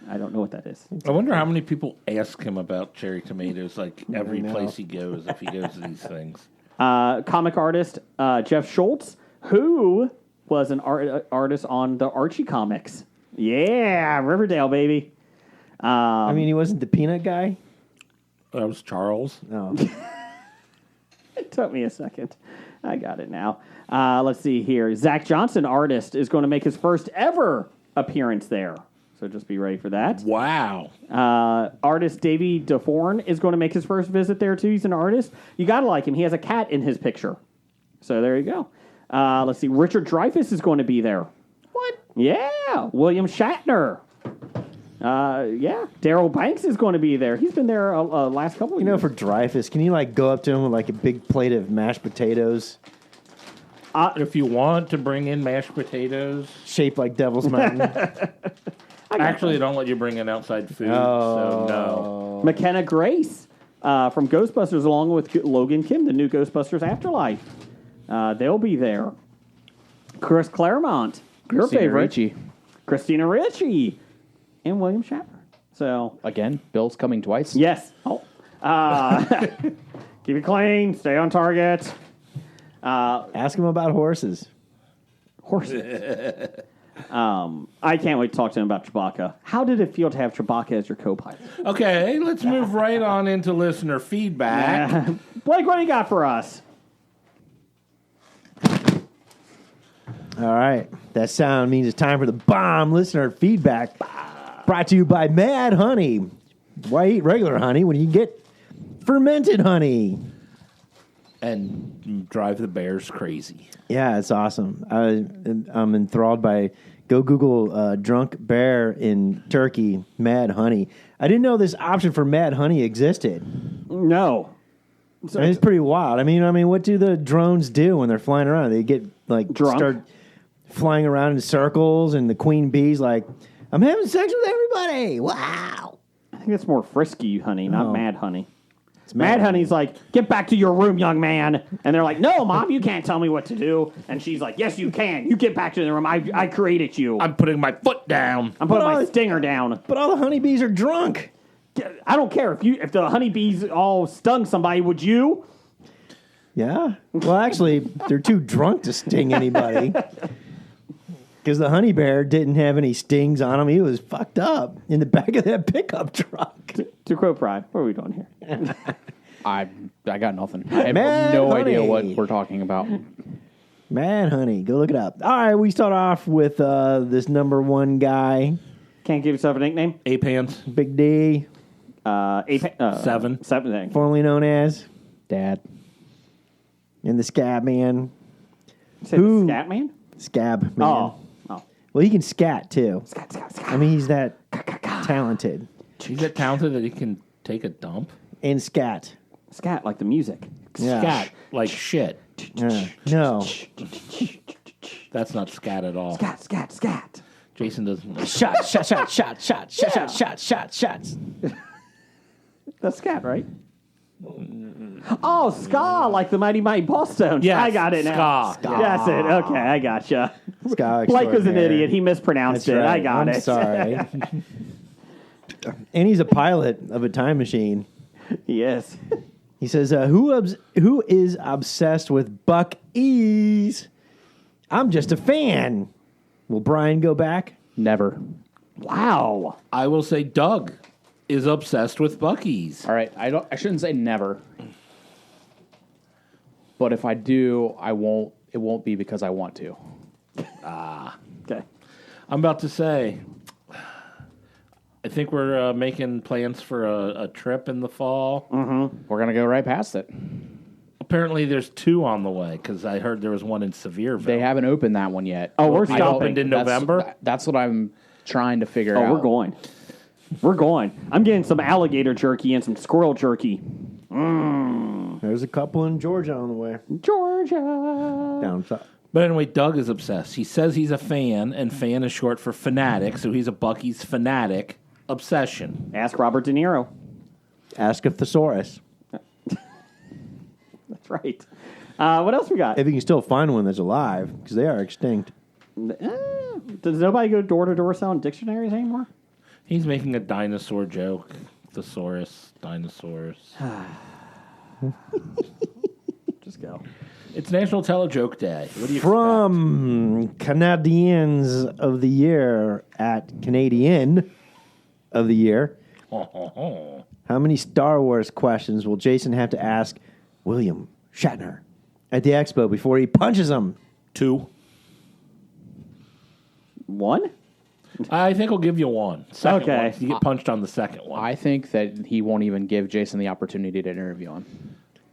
I don't know what that is. I wonder how many people ask him about cherry tomatoes, like every place he goes, if he goes to these things. Comic artist Jeff Schultz, who was an artist on the Archie comics. Yeah, Riverdale, baby. I mean, he wasn't the peanut guy. That was Charles. No. It took me a second. I got it now. Let's see here. Zach Johnson, artist, is going to make his first ever appearance there. So just be ready for that. Wow. Artist Davey DeForn is going to make his first visit there, too. He's an artist. You got to like him. He has a cat in his picture. So there you go. Let's see. Richard Dreyfuss is going to be there. What? Yeah. William Shatner. Yeah. Daryl Banks is going to be there. He's been there last couple of You know, years. for Dreyfus, can you like go up to him with like a big plate of mashed potatoes If you want to bring in mashed potatoes, shaped like Devil's Mountain? actually, they don't let you bring in outside food, so no. McKenna Grace from Ghostbusters, along with Logan Kim, the new Ghostbusters Afterlife. They'll be there. Chris Claremont, your Christina favorite. Ricci. Christina Ricci. And William Shatner. So, Again, Bill's coming twice. yes. Oh. Keep it clean. Stay on target. Ask him about horses. Horses. I can't wait to talk to him about Chewbacca. How did it feel to have Chewbacca as your co-pilot? Okay, let's move right on into listener feedback. Blake, what do you got for us? All right. That sound means it's time for the bomb listener feedback. Brought to you by Mad Honey. Why eat regular honey when you get fermented honey? And drive the bears crazy. Yeah, it's awesome. I'm enthralled by. Go Google drunk bear in Turkey, Mad Honey. I didn't know this option for Mad Honey existed. No. I mean, it's pretty wild. I mean, what do the drones do when they're flying around? They get like Drunk? start flying around in circles, and the queen bee's like, "I'm having sex with everybody!" Wow. I think it's more frisky honey, not mad honey. It's Mad Honey's like, get back to your room, young man. And they're like, no, Mom, you can't tell me what to do. And she's like, yes, you can. You get back to the room. I created you. I'm putting my foot down. I'm putting my But- stinger down. But all the honeybees are drunk. I don't care if the honeybees all stung somebody, would you? Yeah. Well, actually, they're too drunk to sting anybody. Because the honey bear didn't have any stings on him. He was fucked up in the back of that pickup truck. To quote Pride, what are we doing here? I got nothing. I have Mad no idea Honey. what we're talking about. Mad Honey. Go look it up. All right, we start off with this number one guy, Can't give yourself a nickname? Ape hands. Big D, Seven. Seven. formerly known as, Dad. and the Scab Man. Who? Scat Man? Scab Man. Oh. Well, he can scat, too. Scat. I mean, he's that talented. He's that talented that he can take a dump. And scat. Scat, like the music. Yeah. Scat like shit. No. That's not scat at all. Scat. Jason doesn't know. Shots. That's Scat, right? Oh, ska, like the Mighty Mighty Bosstones. Yes, I got it now. ska. That's it. Okay, I gotcha. Ska Blake was an extraordinaire. idiot. He mispronounced That's it. right. I got I'm it. sorry. And he's a pilot of a time machine. Yes. He says, who is obsessed with Buck Ease? I'm just a fan. Will Brian go back? Never. Wow. I will say Doug is obsessed with Buc-ee's. All right, I shouldn't say never. But if I do, I won't. It won't be because I want to. Okay. I'm about to say, I think we're making plans for a trip in the fall. We're gonna go right past it. Apparently, there's 2 on the way because I heard there was one in Sevierville. They haven't opened that one yet. Oh, we're It stopping. opened in November. That's what I'm trying to figure out. Oh, we're going. We're going. I'm getting some alligator jerky and some squirrel jerky. There's a couple in Georgia on the way. Georgia. Down south. But anyway, Doug is obsessed. He says he's a fan, and fan is short for fanatic, so he's a Buc-ee's fanatic obsession. Ask Robert De Niro. Ask a thesaurus. That's right. What else we got? If you can still find one that's alive, because they are extinct. Does nobody go door to door selling dictionaries anymore? He's making a dinosaur joke. Thesaurus, dinosaurs. Just go. It's National Tele-Joke Day. What do you From Canadians of the Year at Canadian of the Year. expect? How many Star Wars questions will Jason have to ask William Shatner at the expo before he punches him? 2. One? I think I'll give you 1. Second Okay. one. You get punched on the second one. I think that he won't even give Jason the opportunity to interview him.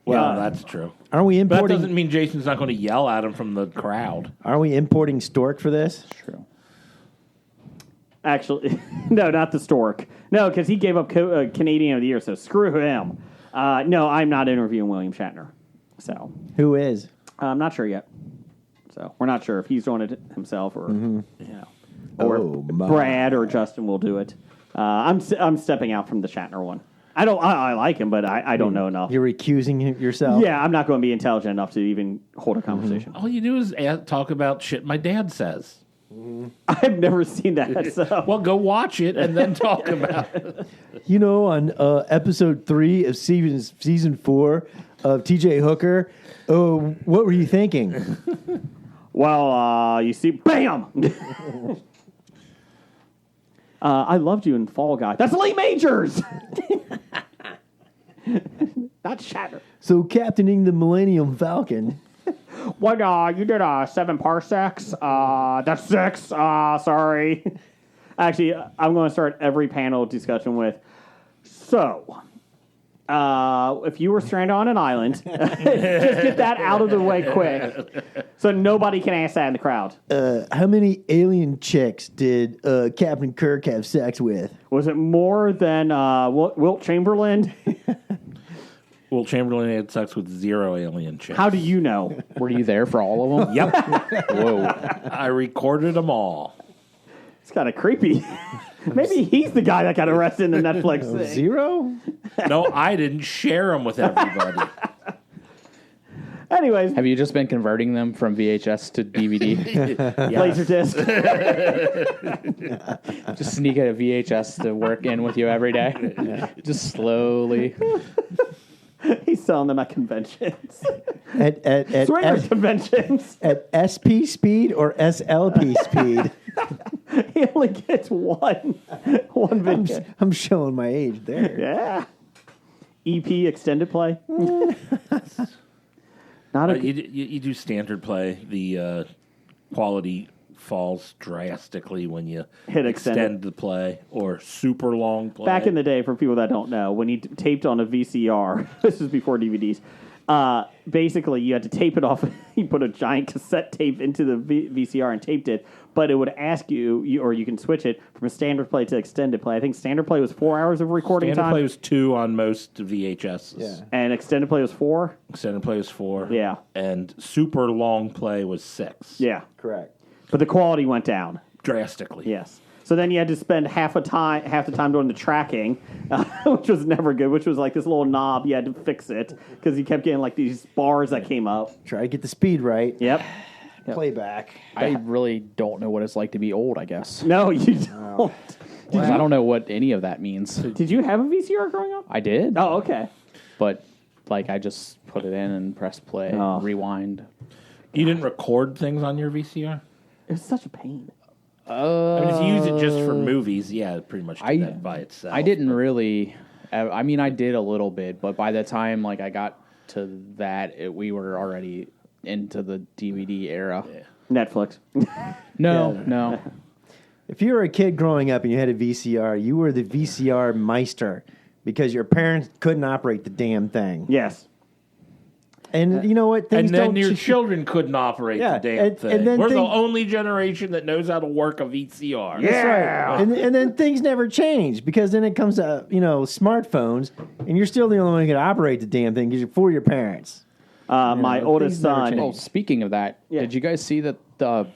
Well, that's true. Aren't we But that importing? doesn't mean Jason's not going to yell at him from the crowd. Aren't we importing Stork for this? True. Actually, no, not the stork. No, because he gave up Canadian of the Year, so screw him. No, I'm not interviewing William Shatner. So Who is? I'm not sure yet. So we're not sure if he's doing it himself or or Oh, my. Brad or Justin will do it. I'm stepping out from the Shatner one. I like him, but I don't know enough. You're recusing yourself? Yeah, I'm not going to be intelligent enough to even hold a conversation. All you do is talk about shit my dad says. I've never seen that. So Well, go watch it and then talk about it. You know, on episode 3 of season 4 of TJ Hooker, what were you thinking? well, you see, bam. I loved you in Fall Guy. That's Lee Majors. Not Shatner. So, captaining the Millennium Falcon. What, you did 7 parsecs? That's 6. Sorry. Actually, I'm going to start every panel discussion with, so, if you were stranded on an island, just get that out of the way quick so nobody can ask that in the crowd. How many alien chicks did Captain Kirk have sex with? Was it more than Wilt Chamberlain? Well, Chamberlain had sex with 0 alien chicks. How do you know? Were you there for all of them? Yep. Whoa. I recorded them all. It's kind of creepy. Maybe he's the guy that got arrested in the Netflix thing. 0? No, I didn't share them with everybody. Anyways, Have you just been converting them from VHS to DVD? Laserdisc. Just sneak a VHS to work in with you every day? Just slowly. He's selling them at conventions. At Swingers conventions. at SP speed or SLP speed? He only gets one video. I'm showing my age there. Yeah. EP extended play. Not a You do standard play. The quality falls drastically when you Hit extend extended. the play or super long play. Back in the day, for people that don't know, when he taped on a VCR, this is before DVDs. Basically, you had to tape it off. He put a giant cassette tape into the VCR and taped it, but it would ask you, or you can switch it from a standard play to extended play. I think standard play was 4 hours of recording Standard time, play was 2 on most VHSs. Yeah. and extended play was 4. Extended play was 4. Yeah. And super long play was 6. Yeah, Correct. but the quality went down drastically. Yes. So then you had to spend half the time doing the tracking, which was never good. Which was like this little knob. You had to fix it because you kept getting like these bars that came up. Try to get the speed right. Yep. Playback. I really don't know what it's like to be old, I guess. No, you don't. 'Cause I don't know what any of that means. Did you have a VCR growing up? I did. Oh, okay. But, like, I just put it in and press play, Oh. rewind. You didn't record things on your VCR? It was such a pain. I mean, if you use it just for movies, yeah, pretty much do that by itself. I didn't really. I mean, I did a little bit, but by the time like I got to that, we were already into the DVD era. Yeah. Netflix. No. If you were a kid growing up and you had a VCR, you were the VCR meister because your parents couldn't operate the damn thing. Yes. And you know what? Things And then don't your ch- children couldn't operate Yeah, the damn and thing. then We're the thing- only generation that knows how to work a VCR. That's right. And then things never change because then it comes to smartphones, and you're still the only one who can operate the damn thing because you're for your parents. My oldest things never son. change. Oh, speaking of that, Yeah. did you guys see that the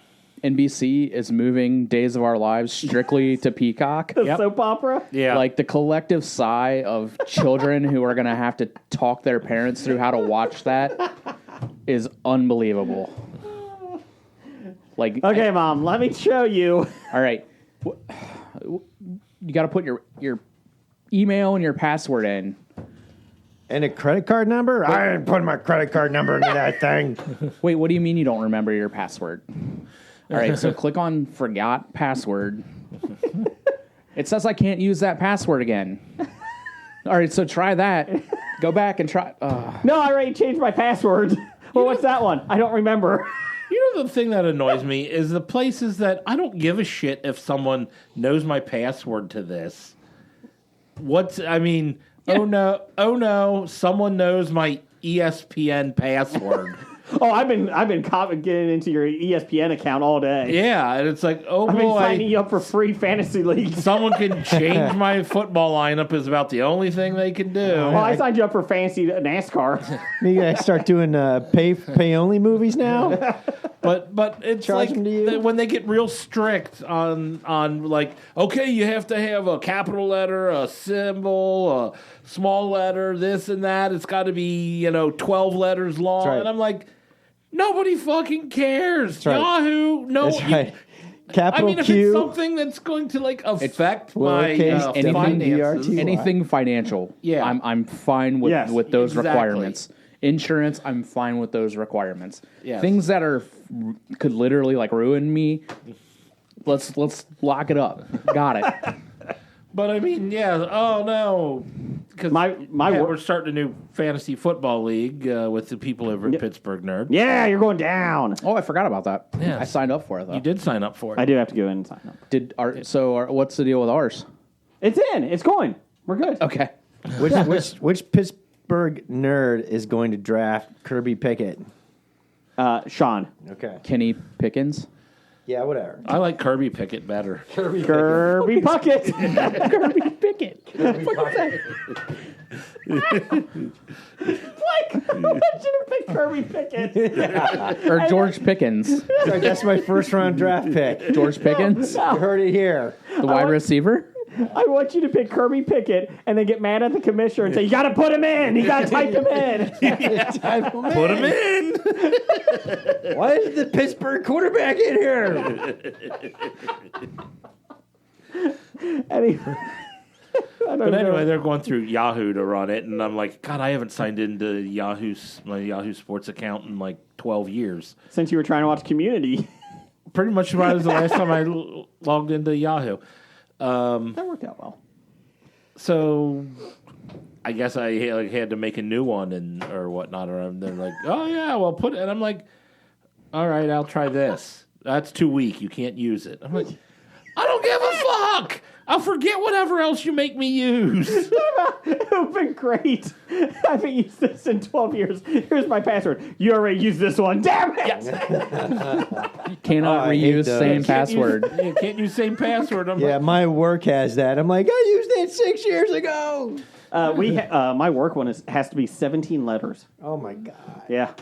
NBC is moving Days of Our Lives strictly to Peacock? The soap opera. Yeah. Like the collective sigh of children who are going to have to talk their parents through how to watch that is unbelievable. Like, Okay, Mom, let me show you. all right, you got to put your email and your password in. And a credit card number? I didn't put my credit card number into that thing. Wait, what do you mean you don't remember your password? All right, so click on forgot password. It says I can't use that password again. All right, so try that. Go back and try. No, I already changed my password. Well, what's that one? I don't remember. You know, the thing that annoys me is the places that I don't give a shit if someone knows my password to this. Oh no, someone knows my ESPN password. Oh, I've been getting into your ESPN account all day. Yeah, and it's like, oh I've been boy, signing you up for free fantasy leagues. someone can change my football lineup is about the only thing they can do. Well, I signed you up for fantasy NASCAR. You guys start doing pay only movies now? But it's Charge like them to you? when they get real strict on like, okay, you have to have a capital letter, a symbol, a small letter, this and that. It's got to be 12 letters long, That's right. and I'm like, nobody fucking cares. right. Yahoo, no. That's right. Capital I mean, if Q. it's something that's going to like affect my lowercase anything finances, DRT. Anything financial, Yeah. I'm fine with Yes, with those exactly. requirements. Insurance, I'm fine with those requirements. Yes. Things that could literally like ruin me. Let's lock it up. Got it. But I mean, yeah. Oh no, because My we're starting a new fantasy football league with the people over at Pittsburgh Nerd. Yeah, you're going down. Oh, I forgot about that. Yes. I signed up for it though. You did sign up for it. I do have to go in and sign up. What's the deal with ours? It's in. It's going. We're good. Okay. Which Pittsburgh nerd is going to draft Kirby Pickett? Sean. Okay. Kenny Pickens. Yeah, whatever. I like Kirby Pickett better. Kirby Puckett. Kirby Pickett. Like, I should have picked Kirby Pickett. Or George Pickens. Sorry, that's my first round draft pick. George Pickens? You heard it here. The wide receiver? I want you to pick Kirby Pickett and then get mad at the commissioner and say, you got to put him in. You got to type him in. Put him in. Why is the Pittsburgh quarterback in here? But anyway, they're going through Yahoo to run it, and I'm like, God, I haven't signed into my Yahoo Sports account in like 12 years. Since you were trying to watch Community. Pretty much that was the last time I logged into Yahoo. That worked out well. So I guess I had to make a new one or whatnot. Or they're like, oh yeah, well put it. And I'm like, all right, I'll try this. That's too weak. You can't use it. I'm like, I don't give a fuck. I'll forget whatever else you make me use. It would have been great. I haven't used this in 12 years. Here's my password. You already used this one. Damn it! You cannot I hate reuse those. same password. You can't use same password. I'm Yeah, like, my work has that. I'm like, I used that 6 years ago. My work one has to be 17 letters. Oh my god. Yeah.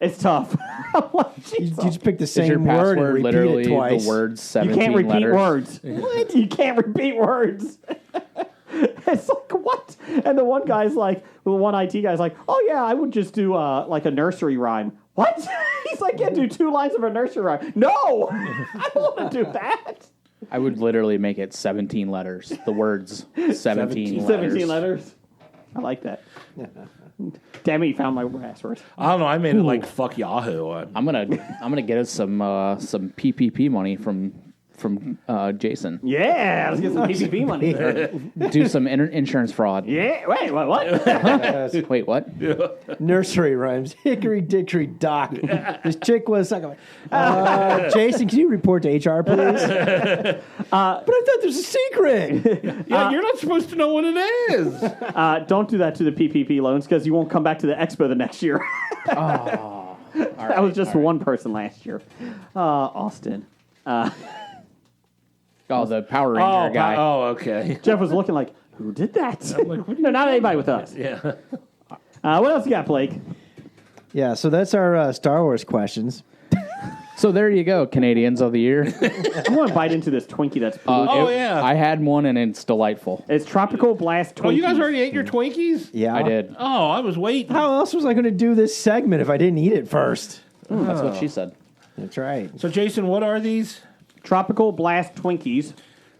It's tough. I'm like, You Jesus. just pick the Is your same word and password repeat literally it twice. the word You 17 can't repeat letters? words. What? You can't repeat words. It's like, what? And the one guy's like, the one IT guy's like, oh yeah, I would just do like a nursery rhyme. What? He's like, yeah, do 2 lines of a nursery rhyme. No, I don't want to do that. I would literally make it 17 letters. The words 17 letters. 17 letters. I like that. Demi found my password. I don't know. I made it like fuck Yahoo. I'm gonna get us some PPP money from Jason. Yeah, let's get some PPP money. Do some insurance fraud. Yeah, wait, what? Wait, what? Nursery rhymes. Hickory dickory dock. This chick was sucking. Jason, can you report to HR, please? But I thought there's a secret. Yeah, you're not supposed to know what it is. Don't do that to the PPP loans because you won't come back to the expo the next year. That was just one person last year. Austin. Oh, the Power Ranger guy. Oh, okay. Jeff was looking like, who did that? Like, what are No, you not doing? anybody with us. Yeah. What else you got, Blake? Yeah, so that's our Star Wars questions. So there you go, Canadians of the year. I want to bite into this Twinkie that's blue. Oh, yeah. I had one and it's delightful. It's Tropical Blast Twinkie. Oh, you guys already ate your Twinkies? Yeah. I did. Oh, I was waiting. How else was I going to do this segment if I didn't eat it first? That's what she said. That's right. So, Jason, what are these? Tropical Blast Twinkies.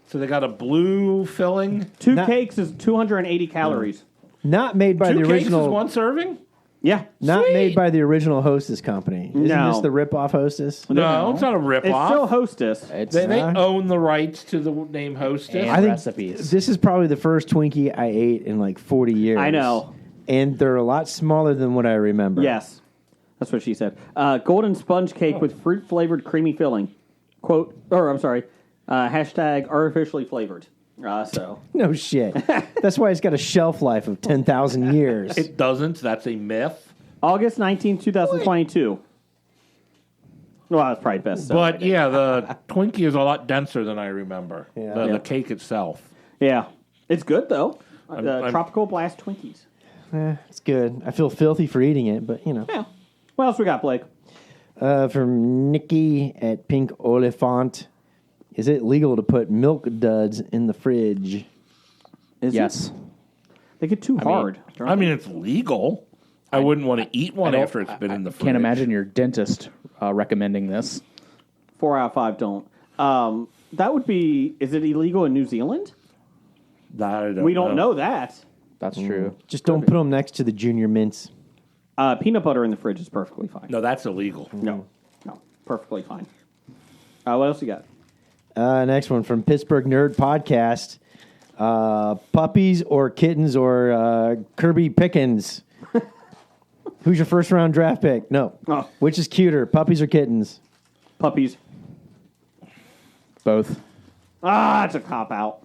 So they got a blue filling. 2 Not- cakes is 280 calories. Not made by 2 the cakes original. is 1 serving? Yeah. Not Sweet. made by the original Hostess company. Isn't No. this the rip-off Hostess? No, it's not a It's ripoff. still Hostess. It's They own the rights to the name Hostess. And I think recipes. this is probably the first Twinkie I ate in like 40 years. I know. And they're a lot smaller than what I remember. Yes. That's what she said. Golden sponge cake with fruit-flavored creamy filling. Hashtag artificially flavored. So No shit. That's why it's got a shelf life of 10,000 years. It doesn't. That's a myth. August 19, 2022. Well, that's probably best. But yeah, the Twinkie is a lot denser than I remember. Yeah. The Yeah. cake itself. Yeah. It's good, though. I'm- Tropical Blast Twinkies. It's good. I feel filthy for eating it, but you know. Yeah. What else we got, Blake? From Nikki at Pink Oliphant. Is it legal to put milk duds in the fridge? yes. They get too hard. I mean, it's legal. I wouldn't want to eat one after it's been in the fridge. Can't imagine your dentist recommending this. 4 out of 5 don't. That would be. Is it illegal in New Zealand? I don't We don't know that. That's true. Just don't put them next to the junior mints. Peanut butter in the fridge is perfectly fine. No, that's illegal. No, perfectly fine. What else you got? Next one from Pittsburgh Nerd Podcast. Puppies or kittens or Kirby Pickens? Who's your first round draft pick? No. Oh. Which is cuter, puppies or kittens? Puppies. Both. It's a cop out.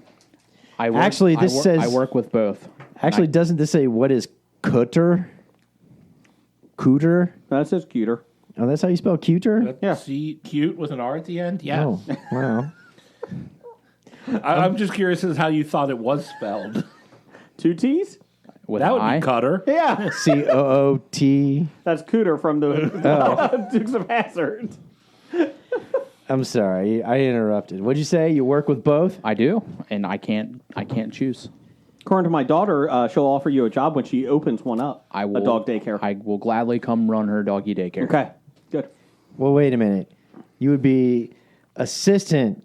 I work, Actually, this says- I work with both. Actually, doesn't this say what is cooter? Cooter? That says cuter. Oh, that's how you spell cuter? Yeah. See, cute with an R at the end? Yeah. Oh, wow. I'm just curious as how you thought it was spelled. 2 T's? With That an would I. be Cutter. Yeah. COOT. That's cooter from the Dukes of Hazzard. I'm sorry, I interrupted. What'd you say? You work with both? I do, and I can't choose. According to my daughter, she'll offer you a job when she opens one up. I will A dog daycare. I will gladly come run her doggy daycare. Okay. Good. Well, wait a minute. You would be assistant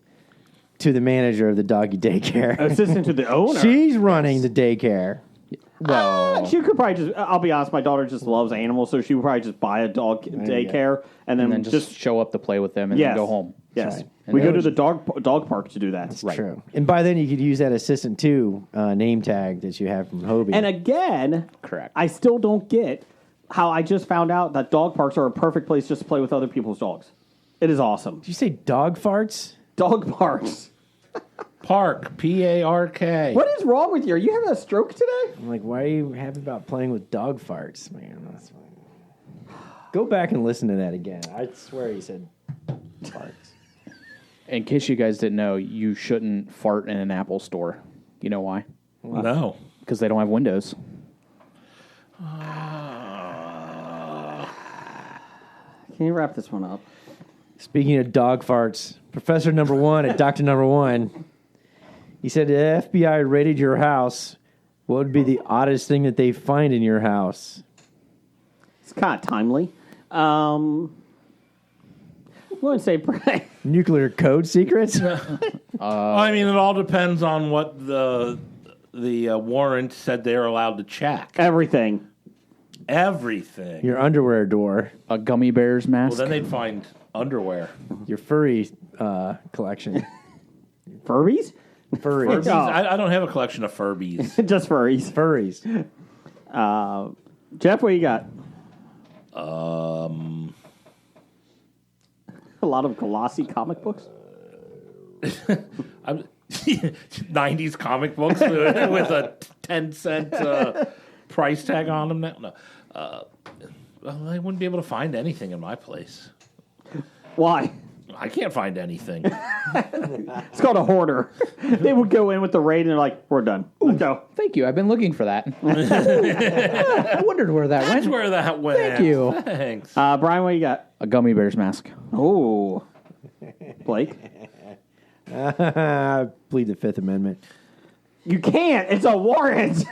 to the manager of the doggy daycare. Assistant to the owner. She's running the daycare. She could probably just, I'll be honest, my daughter just loves animals, so she would probably just buy a dog daycare and then, And then just show up to play with them and yes. then go home. Yes. right. We And go that to the dog park to do that. Right. True. And by then you could use that assistant to name tag that you have from Hobie. And again, Correct. I still don't get how I just found out that dog parks are a perfect place just to play with other people's dogs. It is awesome. Did you say dog farts? Dog parks. Park, P-A-R-K. What is wrong with you? Are you having a stroke today? I'm like, why are you happy about playing with dog farts, man? That's fine. Go back and listen to that again. I swear he said farts. In case you guys didn't know, you shouldn't fart in an Apple store. You know why? No. Because they don't have windows. Can you wrap this one up? Speaking of dog farts, Professor Number One at Doctor Number One, he said if the FBI raided your house, what would be the oddest thing that they find in your house? It's kind of timely. I'm going to say Nuclear code secrets? I mean, it all depends on what the warrant said they were allowed to check. everything. Everything. Your underwear door, A gummy bear's mask. Well, then they'd find underwear. your furry collection. Furbies? Furries. Furbies? I don't have a collection of Furbies. Just furries. Furries. Jeff, what you got? A Um, lot of glossy comic books? 90s comic books with a 10-cent price tag on them now. No. Well, I wouldn't be able to find anything in my place. Why? I can't find anything. It's called a hoarder. They would go in with the raid and they're like, we're done. Let's go. Thank you. I've been looking for that. I wondered where that That's went. where that went. Thank you. Thanks. Brian, what you got? A gummy bear's mask. Oh. Blake? Plead the Fifth Amendment. You can't. It's a warrant.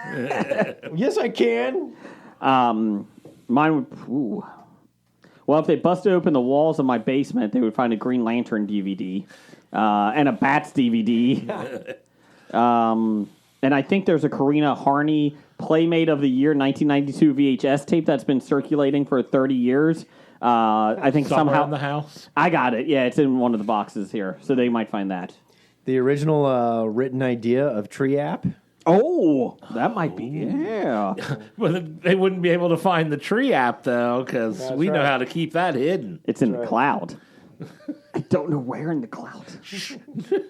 Yes, I can. Mine would... Ooh. Well, if they busted open the walls of my basement, they would find a Green Lantern DVD and a Bats DVD. And I think there's a Karina Harney Playmate of the Year 1992 VHS tape that's been circulating for 30 years. I think Somewhere somehow... in the house. I got it. Yeah, it's in one of the boxes here, so they might find that. The original written idea of Tree App. Oh, that might be... Yeah. But they wouldn't be able to find the Tree app, though, because we know how to keep that hidden. It's in the cloud. I don't know where in the cloud. Just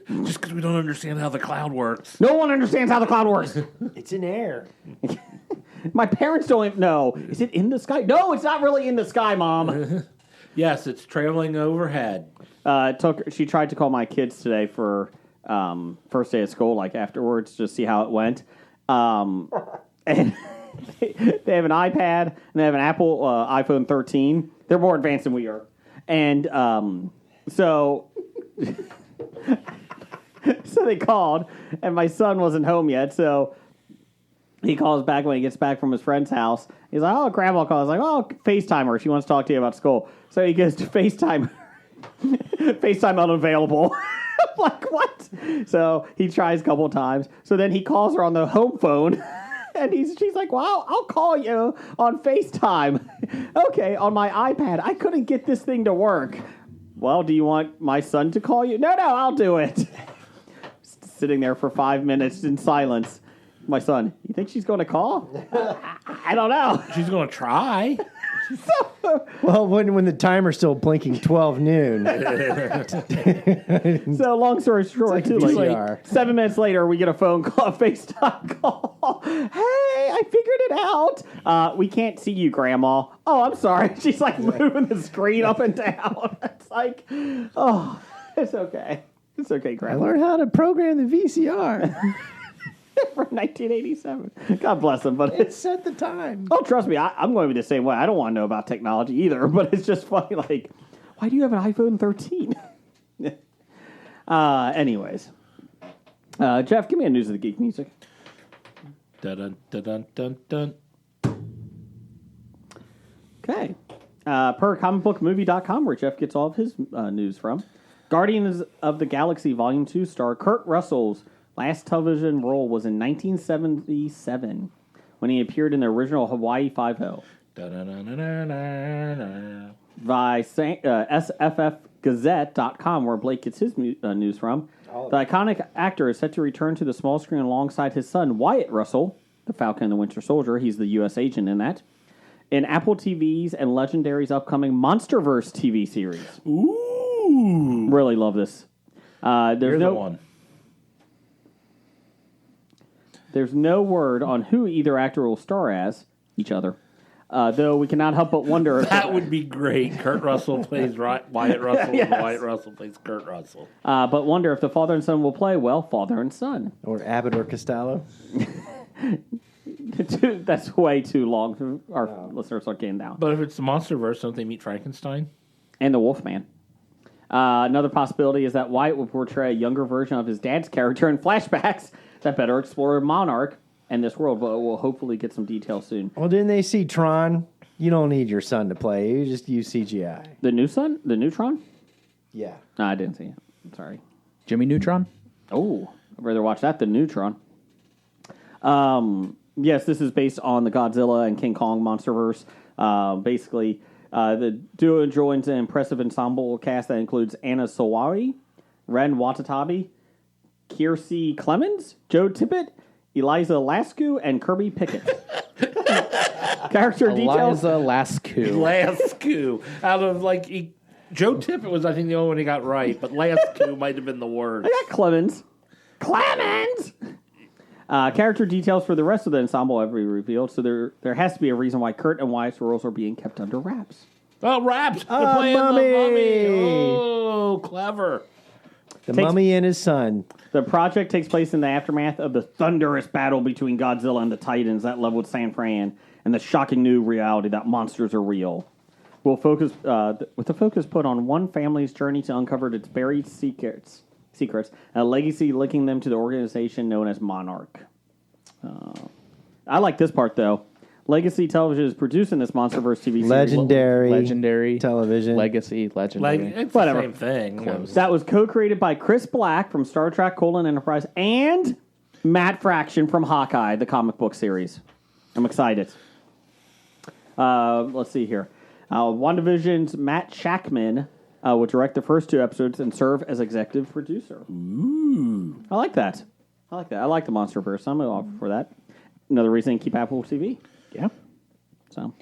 because we don't understand how the cloud works. No one understands how the cloud works. It's in air. My parents don't even know. Is it in the sky? No, it's not really in the sky, Mom. Yes, it's traveling overhead. She tried to call my kids today for first day of school, like afterwards, to see how it went. And they have an iPad and they have an Apple iPhone 13. They're more advanced than we are. And so they called, and my son wasn't home yet, so he calls back when he gets back from his friend's house. He's like, oh, Grandma calls. Like, oh, FaceTime her. She wants to talk to you about school. So he goes to FaceTime. FaceTime unavailable. I'm like, what? So he tries a couple of times. So then he calls her on the home phone. And she's like, well, I'll call you on FaceTime. Okay, on my iPad. I couldn't get this thing to work. Well, do you want my son to call you? No, I'll do it. Sitting there for 5 minutes in silence. My son, you think she's going to call? I don't know. She's going to try. Well, when the timer's still blinking 12 noon. So long story short, It's like a VCR. 7 minutes later, we get a phone call, a FaceTime call. Hey, I figured it out. We can't see you, Grandma. Oh, I'm sorry. She's like moving the screen up and down. It's like, oh, it's okay. It's okay, I Grandma. learned how to program the VCR. From 1987. God bless them, but It set the time. oh, trust me, I'm going to be the same way. I don't want to know about technology either, but it's just funny. Like, why do you have an iPhone 13? Anyways, Jeff, give me a news of the geek music. Dun dun dun dun dun. Okay. Per comicbookmovie.com, where Jeff gets all of his news from. Guardians of the Galaxy Volume 2 star Kurt Russell's last television role was in 1977 when he appeared in the original Hawaii Five-O. By sffgazette.com, where Blake gets his news from. The iconic actor is set to return to the small screen alongside his son, Wyatt Russell, the Falcon and the Winter Soldier. He's the U.S. agent in that. In Apple TV's and Legendary's upcoming Monsterverse TV series. Ooh. Really love this. You're the one. There's no word on who either actor will star as each other, though we cannot help but wonder if That would be great. Kurt Russell plays Wyatt Russell, Yes. and Wyatt Russell plays Kurt Russell. but wonder if the father and son will play, well, father and son. Or Abbott or Costello. That's way too long. Our listeners are getting down. But if it's the Monsterverse, don't they meet Frankenstein? and the Wolfman. Another possibility is that Wyatt will portray a younger version of his dad's character in flashbacks that better explore Monarch and this world, but we'll hopefully get some details soon. Well, didn't they see Tron? You don't need your son to play. You just use CGI. The new son? The Neutron? Yeah. No, I didn't see it. Sorry. Jimmy Neutron? Oh, I'd rather watch that than Neutron. Yes, this is based on the Godzilla and King Kong MonsterVerse. Basically, the duo joins an impressive ensemble cast that includes Anna Sawari, Ren Watanabe, Kiersey Clemens, Joe Tippett, Eliza Lascu, and Kirby Pickett. Character details. Eliza Lascu. Lascu. Out of Joe Tippett was, I think, the only one he got right, but Lascu might have been the word. I got Clemens. Clemens! Character details for the rest of the ensemble have been revealed, so there has to be a reason why Kurt and Wyatt's roles are being kept under wraps. Oh, Raps! They're Oh, playing Mummy! the Mummy. Oh, clever. The Mummy and his son. The project takes place in the aftermath of the thunderous battle between Godzilla and the Titans that leveled San Fran, and the shocking new reality that monsters are real. We'll focus with the focus put on one family's journey to uncover its buried secrets, and a legacy linking them to the organization known as Monarch. I like this part though. Legacy Television is producing this MonsterVerse TV series. Legendary television. Legacy, legendary. It's Whatever. the same thing. Close. That was co-created by Chris Black from Star Trek: Enterprise and Matt Fraction from Hawkeye, the comic book series. I'm excited. Let's see here. WandaVision's Matt Shackman will direct the first 2 episodes and serve as executive producer. Ooh. I like that. I like the MonsterVerse. I'm going to offer for that. Another reason to keep Apple TV. Yeah. So,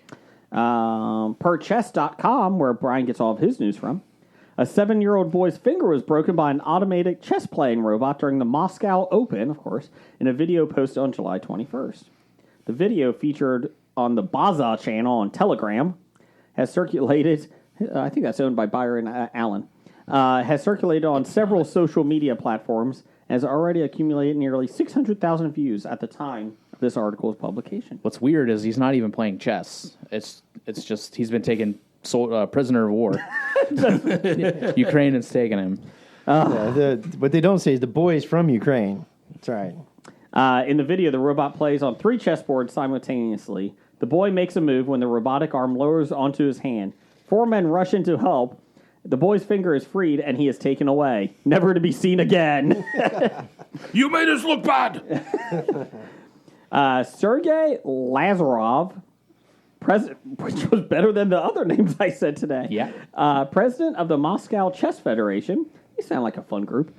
per chess.com, where Brian gets all of his news from, a 7-year-old boy's finger was broken by an automated chess-playing robot during the Moscow Open, of course, in a video posted on July 21st. The video, featured on the Baza channel on Telegram, has circulated, I think that's owned by Byron Allen, has circulated on several social media platforms and has already accumulated nearly 600,000 views at the time of this article's publication. What's weird is he's not even playing chess. It's just he's been taken prisoner of war. Ukraine has taken him. What they don't say is the boy is from Ukraine. That's right. In the video, the robot plays on 3 chessboards simultaneously. The boy makes a move when the robotic arm lowers onto his hand. 4 men rush in to help. The boy's finger is freed, and he is taken away, never to be seen again. You made us look bad. Sergei Lazarov, which was better than the other names I said today. Yeah. President of the Moscow Chess Federation. You sound like a fun group.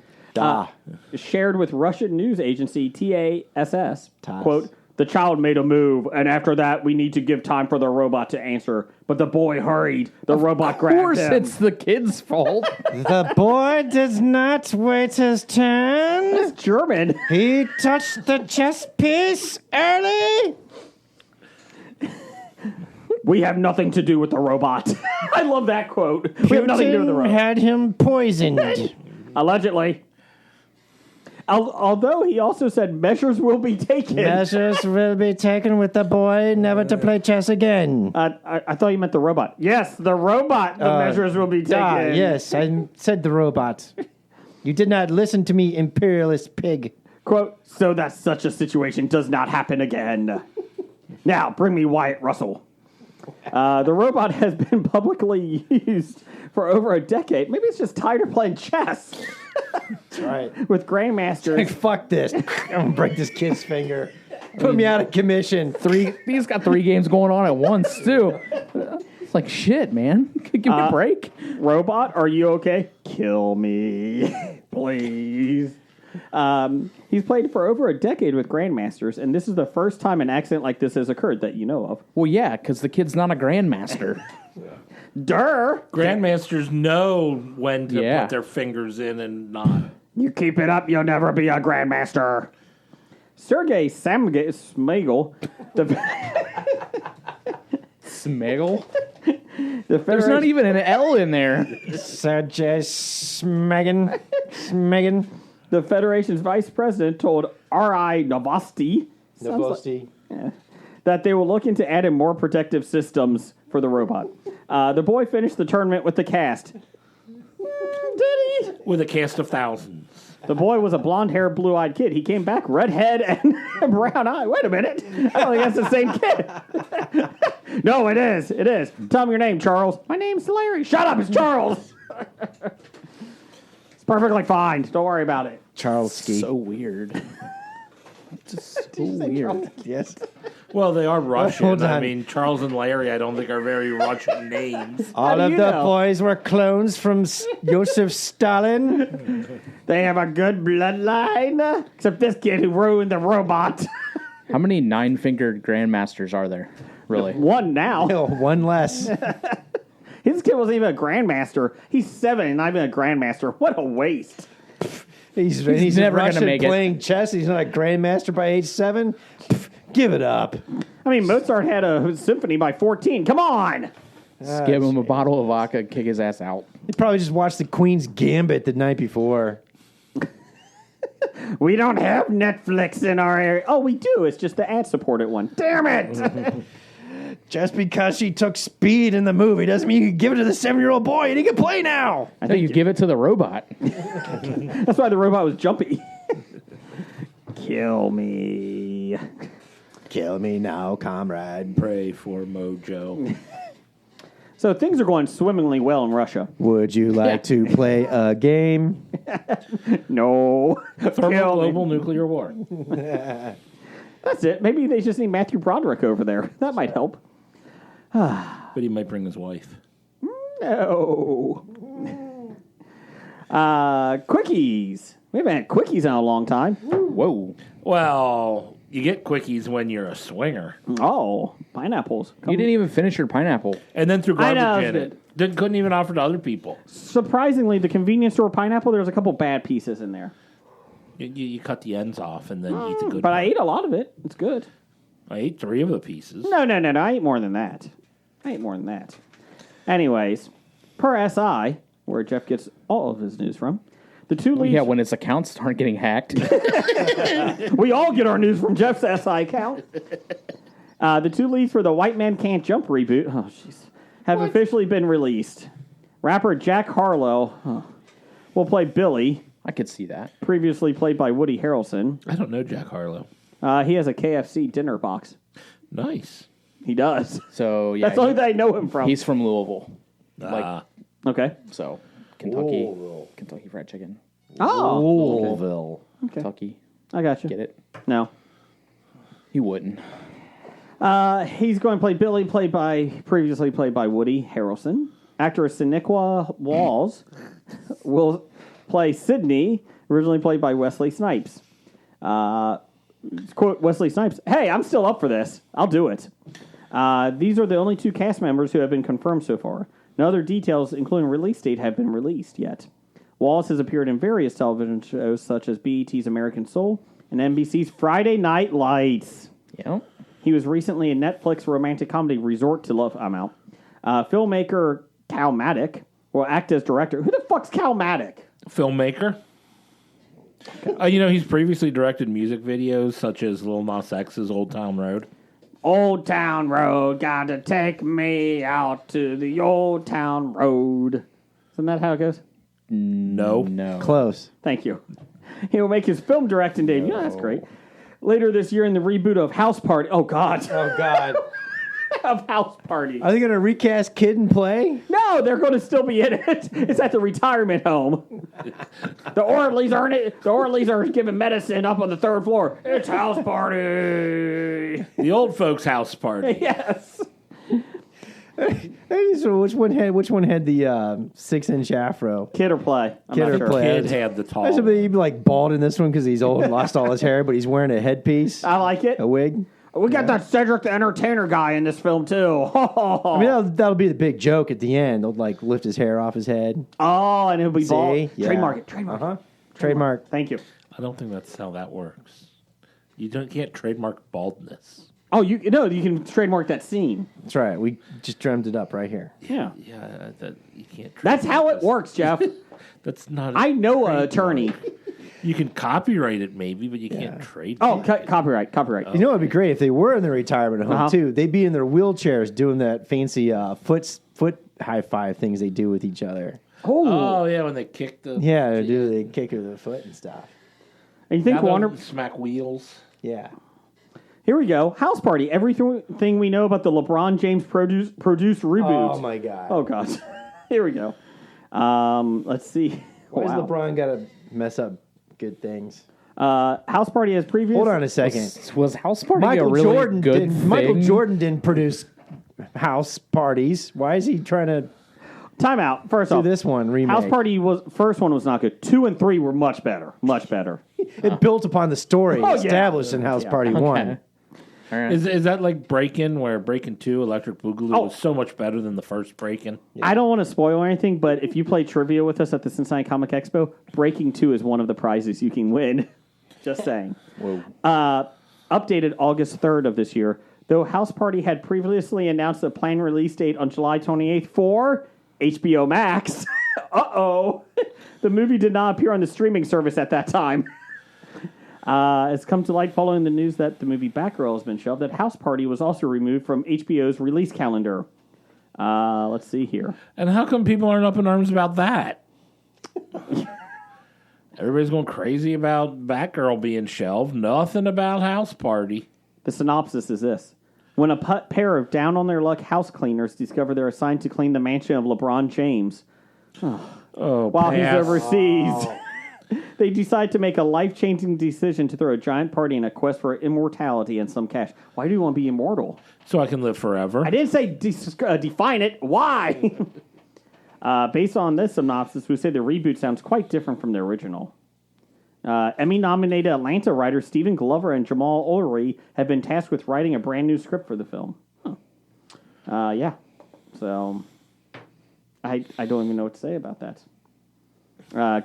Shared with Russian news agency TASS, quote, "The child made a move, and after that, we need to give time for the robot to answer. But the boy hurried. The robot grabbed him." Of course, it's the kid's fault. The boy does not wait his turn. It's German. He touched the chess piece early. We have nothing to do with the robot. I love that quote. We have nothing to do with the robot. Had him poisoned. Allegedly. Although he also said measures will be taken. Measures will be taken with the boy never to play chess again. I thought you meant the robot. Yes, the robot. The measures will be taken. Yes, I said the robot. You did not listen to me, imperialist pig. Quote, "So that such a situation does not happen again. Now, bring me Wyatt Russell." The robot has been publicly used for over a decade. Maybe it's just tired of playing chess. That's right. With grandmasters. Like, fuck this. I'm going to break this kid's finger. Put me out of commission. He's got 3 games going on at once, too. It's like, shit, man. Give me a break. Robot, are you okay? Kill me, please. He's played for over a decade with grandmasters, and this is the first time an accident like this has occurred that you know of. Well, yeah, because the kid's not a grandmaster. Durr! Grandmasters know when to Yeah. put their fingers in and not. You keep it up, you'll never be a grandmaster. Sergei Smagel, Smegel? the There's not even an L in there. Sergei Smegan. The Federation's vice president told R.I. Novosti. that they will look into adding more protective systems for the robot. The boy finished the tournament with the cast. Did he? With a cast of thousands. The boy was a blonde-haired, blue-eyed kid. He came back redhead and brown eye. Wait a minute. I don't think that's the same kid. No, it is. It is. Tell me your name, Charles. My name's Larry. Shut up. It's Charles. It's perfectly fine. Don't worry about it. Charles Ski. So weird. Just so weird. Yes. Well, they are Russian. hold I on. mean, Charles and Larry, I don't think are very Russian names. All do of you the know? boys were clones from Joseph Stalin. They have a good bloodline. Except this kid who ruined the robot. How many 9-fingered grandmasters are there? Really? One now. Oh, one less. His kid wasn't even a grandmaster. He's 7 and not even a grandmaster. What a waste. He's never gonna Russian make it. playing chess. He's not a grandmaster by age 7. Pff, give it up. I mean, Mozart had a symphony by 14. Come on. Just give him a bottle of vodka, kick his ass out. He probably just watched the Queen's Gambit the night before. We don't have Netflix in our area. Oh, we do. It's just the ad-supported one. Damn it. Just because she took speed in the movie doesn't mean you can give it to the 7-year-old boy and he can play now. I think you give it to the robot. That's why the robot was jumpy. Kill me. Kill me now, comrade. Pray for Mojo. So things are going swimmingly well in Russia. Would you like to play a game? No. Kill me. Global nuclear war. That's it. Maybe they just need Matthew Broderick over there. That might help. But he might bring his wife. No. Quickies. We haven't had quickies in a long time. Whoa. Well, you get quickies when you're a swinger. Oh, pineapples. You didn't even finish your pineapple. And then threw I know, garbage in it's it. Couldn't even offer to other people. Surprisingly, the convenience store pineapple, there's a couple bad pieces in there. You cut the ends off and then eat the good But I part. ate a lot of it. It's good. I ate 3 of the pieces. No. I ate more than that. Anyways, per SI, where Jeff gets all of his news from, the two leads... Yeah, when his accounts aren't getting hacked. We all get our news from Jeff's SI account. The 2 leads for the White Man Can't Jump reboot have officially been released. Rapper Jack Harlow will play Billy, I could see that. previously played by Woody Harrelson. I don't know Jack Harlow. He has a KFC dinner box. Nice. He does. So, yeah. That's the only thing I know him from. He's from Louisville. Okay. So, Kentucky. Kentucky Fried Chicken. Oh. Louisville. Kentucky. I got you. Get it? No. You wouldn't. He's going to play Billy, previously played by Woody Harrelson. Actor Sonequa Walls will play Sydney, originally played by Wesley Snipes. Quote Wesley Snipes, "Hey, I'm still up for this. I'll do it." These are the only 2 cast members who have been confirmed so far. No other details, including release date, have been released yet. Wallace has appeared in various television shows such as BET's American Soul and NBC's Friday Night Lights. Yeah. He was recently in Netflix romantic comedy Resort to Love. I'm out. Filmmaker Cal Maddock will act as director. Who the fuck's Cal Maddock? Filmmaker. He's previously directed music videos such as Lil Nas X's Old Town Road. Old Town Road, gotta take me out to the Old Town Road. Isn't that how it goes? No. No. Close. Thank you. He will make his film directing debut. No. That's great. Later this year in the reboot of House Party. Oh, God. Oh, God. Of House Party. Are they going to recast Kid and Play? No, they're going to still be in it. It's at the retirement home. The Orleys are giving medicine up on the 3rd floor. It's House Party. The old folks' house party. Yes. So which one had the 6-inch afro? Kid or play? I'm Kid not or sure. play? Kid had the tall. I should be like bald in this one because he's old and lost all his hair, but he's wearing a headpiece, I like it. a wig. We got that Cedric the Entertainer guy in this film, too. I mean, that'll be the big joke at the end. They'll like lift his hair off his head. Oh, and he'll be bald. See? Yeah. Trademark it. Trademark it. Trademark. Thank you. I don't think that's how that works. You can't trademark baldness. Oh, you can trademark that scene. That's right. We just dreamed it up right here. Yeah. Yeah, that you can't. That's how it trademark works, Jeff. this. That's not. I know an attorney. You can copyright it maybe, but you can't trade. Oh, copyright. You know, it'd be great if they were in their retirement home too. They'd be in their wheelchairs doing that fancy foot high five things they do with each other. Oh yeah, when they kick the. Yeah, they kick with their foot and stuff. And you think Now Warner? they'll smack wheels. Yeah. Here we go. House Party. Everything we know about the LeBron James produced reboot. Oh my god. Oh gosh. Here we go. Let's see. Why Wow. does LeBron got to mess up good things? House Party has previous. Hold on a second. Was House Party a Michael really Jordan good didn't. thing? Michael Jordan didn't produce house parties. Why is he trying to Time out. First do off, this one remake? House Party first one was not good. 2 and 3 were much better. Much better. It built upon the story Oh, yeah. established in House Party 1. All right. Is that like Breakin', where Breakin' 2, Electric Boogaloo was so much better than the first Breakin'? I don't want to spoil anything, but if you play trivia with us at the Cincinnati Comic Expo, Breaking 2 is one of the prizes you can win. Just saying. Updated August 3rd of this year, though House Party had previously announced a planned release date on July 28th for HBO Max. Uh-oh. The movie did not appear on the streaming service at that time. It's come to light following the news that the movie Batgirl has been shelved, that House Party was also removed from HBO's release calendar. Let's see here. And how come people aren't up in arms about that? Everybody's going crazy about Batgirl being shelved. Nothing about House Party. The synopsis is this. When a pair of down-on-their-luck house cleaners discover they're assigned to clean the mansion of LeBron James while he's overseas, they decide to make a life-changing decision to throw a giant party in a quest for immortality and some cash. Why do you want to be immortal? So I can live forever. I didn't say define it. Why? Based on this synopsis, we say the reboot sounds quite different from the original. Emmy-nominated Atlanta writer Stephen Glover and Jamal Ullery have been tasked with writing a brand new script for the film. Yeah. So, I don't even know what to say about that.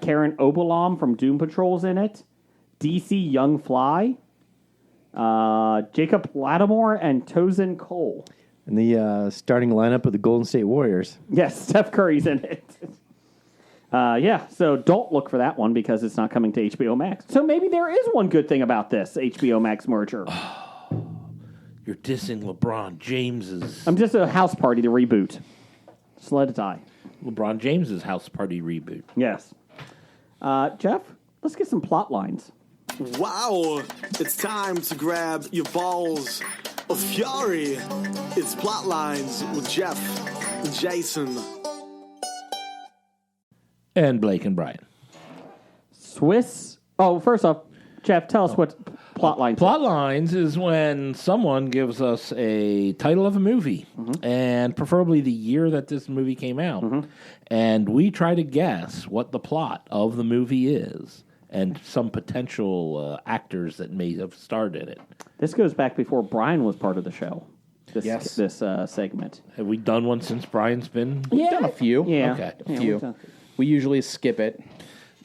Karen Obolom from Doom Patrol's in it. DC Young Fly. Jacob Lattimore and Tosin Cole. And the starting lineup of the Golden State Warriors. Yes, Steph Curry's in it. Yeah, so don't look for that one because it's not coming to HBO Max. So maybe there is one good thing about this HBO Max merger. You're dissing LeBron James's I'm just a House Party to reboot. Just let it die. LeBron James's House Party reboot. Yes. Jeff, let's get some plot lines. Wow, it's time to grab your balls of fury. It's Plotlines with Jeff and Jason. And Blake and Brian. Swiss. Oh, first off, Jeff, tell us what plot lines. Plot lines is when someone gives us a title of a movie, and preferably the year that this movie came out, and we try to guess what the plot of the movie is, and some potential actors that may have starred in it. This goes back before Brian was part of the show. Yes. This segment. Have we done one since Brian's been? Yeah. Done a few. Yeah. Okay. A Yeah, few. we've done- We usually skip it.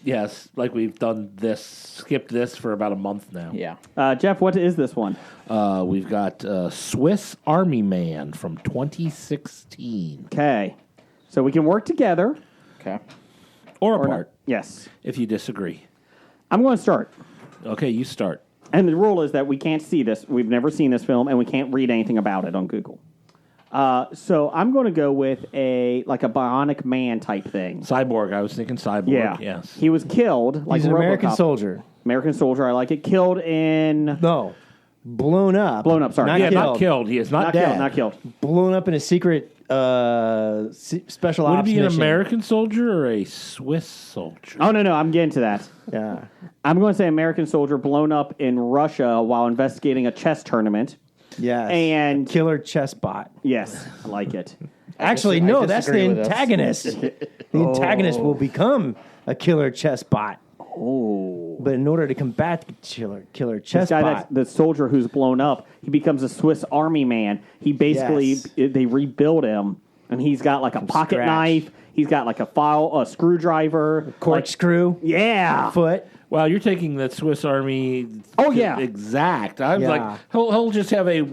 Yes, like we've done this, skipped this for about a month now. Yeah. Jeff, what is this one? We've got Swiss Army Man from 2016. Okay. So we can work together. Okay. Or Or apart, not. Yes. if you disagree. I'm going to start. Okay, you start. And the rule is that we can't see this. We've never seen this film, and we can't read anything about it on Google. So I'm going to go with a Bionic Man type thing. Cyborg, I was thinking Cyborg, Yeah. yes. He was killed. Like He's an American RoboCop. soldier. American soldier. I like it. Killed in. No. Blown up. Blown up, sorry. Not Yeah, killed. not killed. He is not, Not dead. killed. Not killed. Blown up in a secret special Would it ops be an mission. American soldier or a Swiss soldier? Oh, no. I'm getting to that. Yeah. I'm going to say American soldier blown up in Russia while investigating a chess tournament. Yes. And- Killer chess bot. Yes, I like it. Actually, I no, that's the disagree with this. antagonist. The antagonist will become a killer chess bot. Oh. But in order to combat the killer This chess guy, bot, that's the soldier who's blown up, he becomes a Swiss Army man. He basically, Yes. they rebuild him, and he's got like a pocket scratch. knife. He's got like a screwdriver. corkscrew, Yeah. foot. Wow, you're taking the Swiss Army. Oh, yeah. Exact. I was Yeah. like, he'll just have a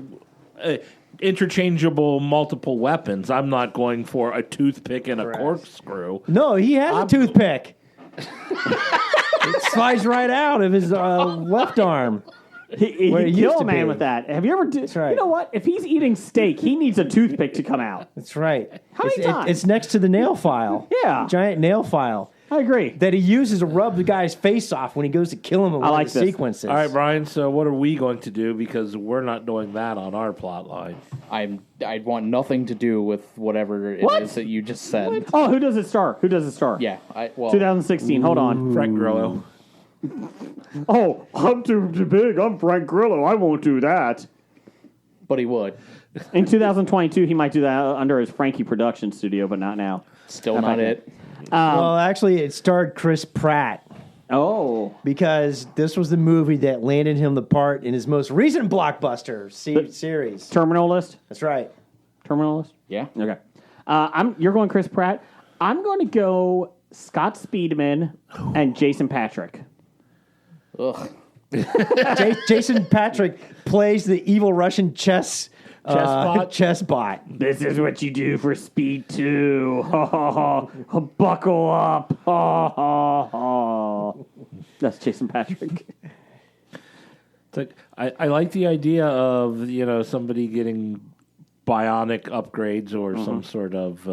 interchangeable multiple weapons. I'm not going for a toothpick and a corkscrew. No, he has a toothpick. It slides right out of his left arm. He Where it used kill to a man be. with that. Have you ever? right. You know what? If he's eating steak, he needs a toothpick to come out. That's right. How many times? It's next to the nail file. Yeah. Giant nail file I agree. that he uses to rub the guy's face off when he goes to kill him in one like of the this. sequences. All right, Brian. So what are we going to do? Because we're not doing that on our plot line. I want nothing to do with whatever it is What? that you just said. Oh, who does it star? Who does it star? Yeah, 2016. Hold on. Frank Grillo. Oh, I'm too big. I'm Frank Grillo. I won't do that. but he would. In 2022, he might do that under his Frankie production studio, but not now. Still not it. Well, actually, it starred Chris Pratt Oh, because this was the movie that landed him the part in his most recent blockbuster series. Terminal List. That's right. Terminal List. Yeah. Okay. You're going Chris Pratt. I'm going to go Scott Speedman and Jason Patrick. Ugh. Jason Patrick plays the evil Russian chess bot. This is what you do for Speed 2. Buckle up. That's Jason Patrick. It's like, I like the idea of somebody getting bionic upgrades or some sort of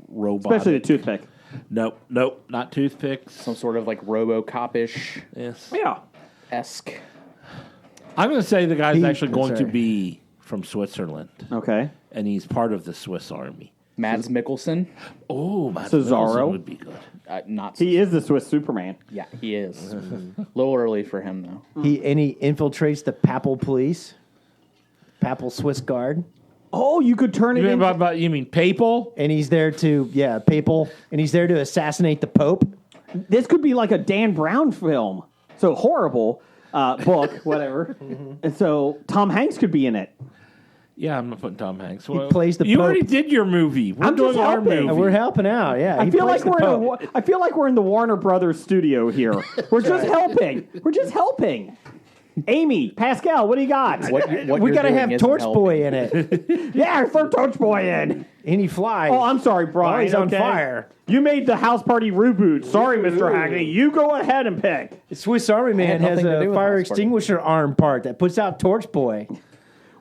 robot. Especially the toothpick. Nope, not toothpicks. Some sort of like RoboCop-ish Yes. Yeah. esque. I'm going to say the guy's actually going to sorry. be from Switzerland, Okay. and he's part of the Swiss Army. Mads Mikkelsen. Oh, Matt Cesaro? Mikkelsen would be good. Not. He is the Swiss Superman. Yeah, he is. A little early for him though. He infiltrates the Papal police, Papal Swiss Guard, Oh, you could turn it You mean, into... you mean Papal? and he's there to Papal, and he's there to assassinate the Pope. This could be like a Dan Brown film. So horrible book, whatever. And so Tom Hanks could be in it. Yeah, I'm not putting Tom Hanks. He plays the You Pope. already did your movie. We're I'm doing just our helping. movie. And we're helping out. Yeah, I he feel plays like the we're Pope. I feel like we're in the Warner Brothers studio here. We're just helping. We're just helping. Amy, Pascal, what do you got? What We you're got to doing have isn't Torch helping. Boy in it, Yeah, throw Torch Boy in. and he flies. Oh, I'm sorry, Brian. Oh, he's on okay? fire. You made the house party reboot. Sorry, Mr. Hackney. You go ahead and pick. The Swiss Army Man had has nothing to do a with fire House Party. extinguisher arm part that puts out Torch Boy.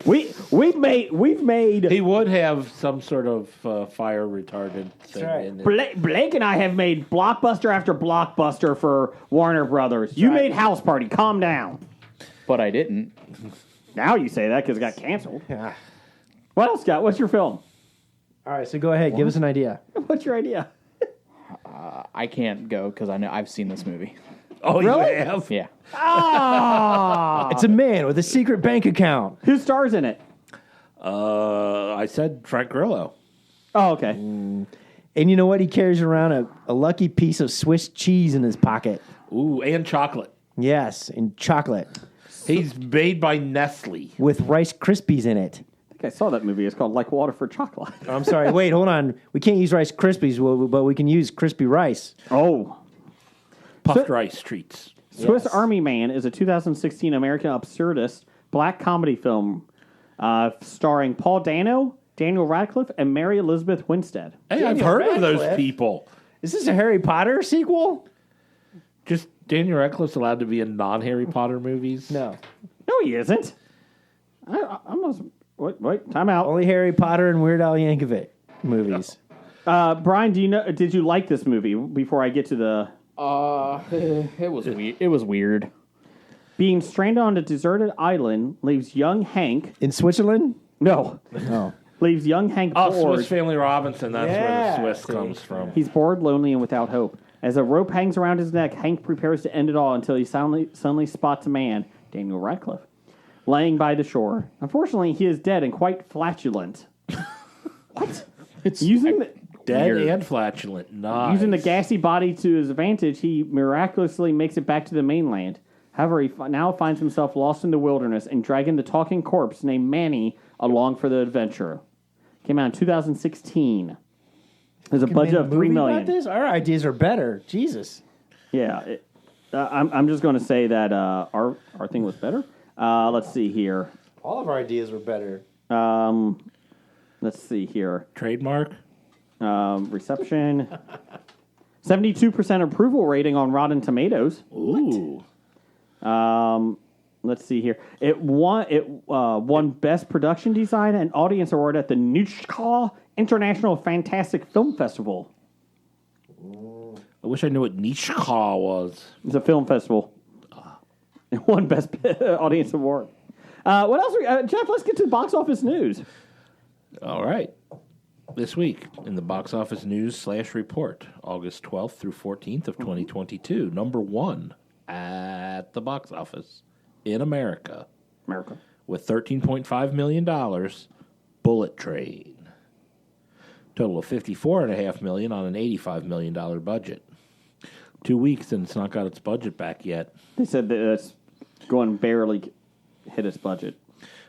We've made He would have some sort of fire retardant thing right. in it. Blake and I have made blockbuster after blockbuster for Warner Brothers. You made House Party. Calm down. But I didn't. Now you say that because it got canceled. Yeah. What else, Scott? What's your film? All right, so go ahead, give us an idea. What's your idea? I can't go because I know I've seen this movie. Oh, Really? you have? Yeah. It's a man with a secret bank account. Who stars in it? I said Frank Grillo. Oh, okay. And you know what? He carries around a lucky piece of Swiss cheese in his pocket. Ooh, and chocolate. Yes, and chocolate He's made by Nestle. with Rice Krispies in it. I think I saw that movie. It's called Like Water for Chocolate. I'm sorry. Wait, hold on. We can't use Rice Krispies, but we can use crispy rice. Oh. Puffed rice treats. Swiss Army Man is a 2016 American absurdist black comedy film starring Paul Dano, Daniel Radcliffe, and Mary Elizabeth Winstead. Hey, I've Daniel heard of those Radcliffe? people. Is this a Harry Potter sequel? Just Daniel Radcliffe's allowed to be in non-Harry Potter movies? No. No, he isn't. I almost... Wait, time out. Only Harry Potter and Weird Al Yankovic movies. Brian, did you like this movie before I get to the... It was weird. It was weird. Being stranded on a deserted island leaves young Hank... In Switzerland? No. Oh. Leaves young Hank Oh, bored. Swiss Family Robinson. That's Yeah, where the Swiss see. comes from. He's bored, lonely, and without hope. As a rope hangs around his neck, Hank prepares to end it all until he suddenly spots a man, Daniel Radcliffe, laying by the shore. Unfortunately, he is dead and quite flatulent. What? It's Using the Dead Weird. and flatulent. Nice. using the gassy body to his advantage, he miraculously makes it back to the mainland. However, he now finds himself lost in the wilderness and dragging the talking corpse named Manny along for the adventure. Came out in 2016. There's a budget of $3 Movie million. about this? Our ideas are better. Jesus. Yeah. I'm just going to say that our thing was better. Let's see here. All of our ideas were better. Let's see here. Trademark. Reception. 72% approval rating on Rotten Tomatoes. Ooh. Let's see here. It won Best Production Design and Audience Award at the Nutschka International Fantastic Film Festival. I wish I knew what Nishka was. It's a film festival. It won Best Audience Award. What else? Jeff, let's get to box office news. All right. This week in the box office news / report, August 12th through 14th of 2022, number one at the box office in America with $13.5 million, Bullet Train. Total of $54.5 million on an $85 million budget. 2 weeks and it's not got its budget back yet. They said that it's going barely hit its budget.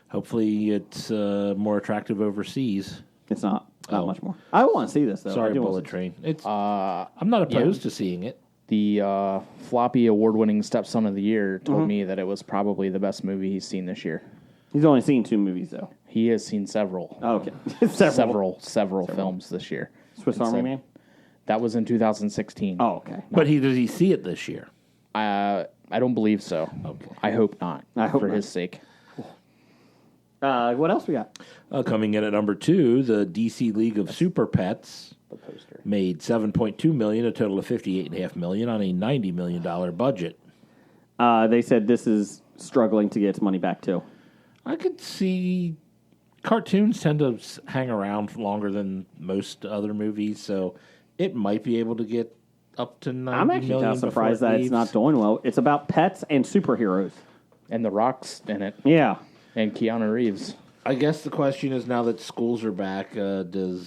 Hopefully it's more attractive overseas. It's not much more. I want to see this though. Sorry, Bullet Train. It's I'm not opposed to seeing it. The floppy award-winning stepson of the year told me that it was probably the best movie he's seen this year. He's only seen 2 movies though. He has seen several. Oh, okay. several films this year. Swiss Army Man? That was in 2016. Oh, okay. But does he see it this year? I don't believe so. Okay. I hope not. I hope for not. his sake. What else we got? Coming in at number 2, the DC League of Super Pets made $7.2 million, a total of $58.5 million on a $90 million budget. They said this is struggling to get its money back too. I could see cartoons tend to hang around longer than most other movies, so it might be able to get up to $90 million. I'm actually kind of surprised that it's not doing well. It's about pets and superheroes. And The Rock's in it. Yeah. And Keanu Reeves. I guess the question is, now that schools are back, do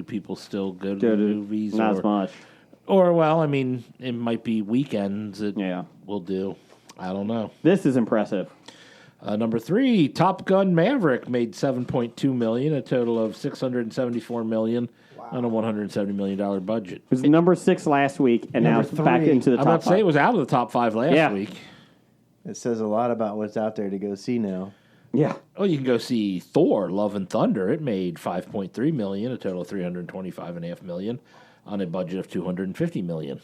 people still go to the movies? Not as much. Or, well, I mean, it might be weekends it Yeah. will do. I don't know. This is impressive. Number 3, Top Gun Maverick made $7.2 million, a total of $674 million on a $170 million budget. It was number 6 last week, and now it's back into the I'm top about to say 5. it was out of the top 5 last week. It says a lot about what's out there to go see now. Yeah. Oh, you can go see Thor: Love and Thunder. It made $5.3 million, a total of $325.5 million on a budget of $250 million.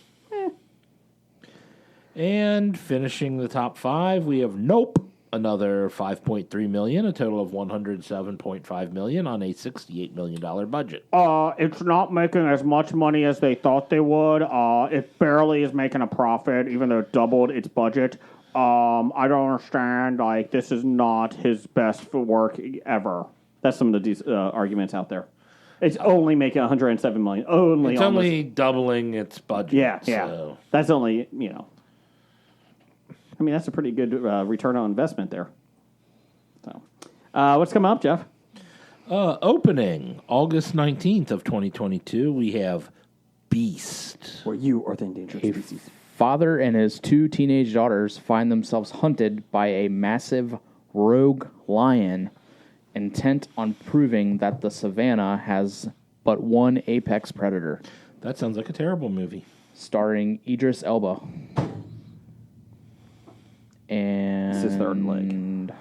And finishing the top 5, we have Nope, another $5.3 million, a total of $107.5 million on a $68 million budget. It's not making as much money as they thought they would. It barely is making a profit, even though it doubled its budget. I don't understand. Like, this is not his best work ever. That's some of the arguments out there. It's only making $107 million. It's only doubling its budget. Yeah. So. That's only, I mean, that's a pretty good return on investment there. So, what's coming up, Jeff? Opening August 19th of 2022, we have Beast. Where you are the endangered species. Father and his 2 teenage daughters find themselves hunted by a massive rogue lion intent on proving that the savannah has but one apex predator. That sounds like a terrible movie. Starring Idris Elba. And It's his third leg.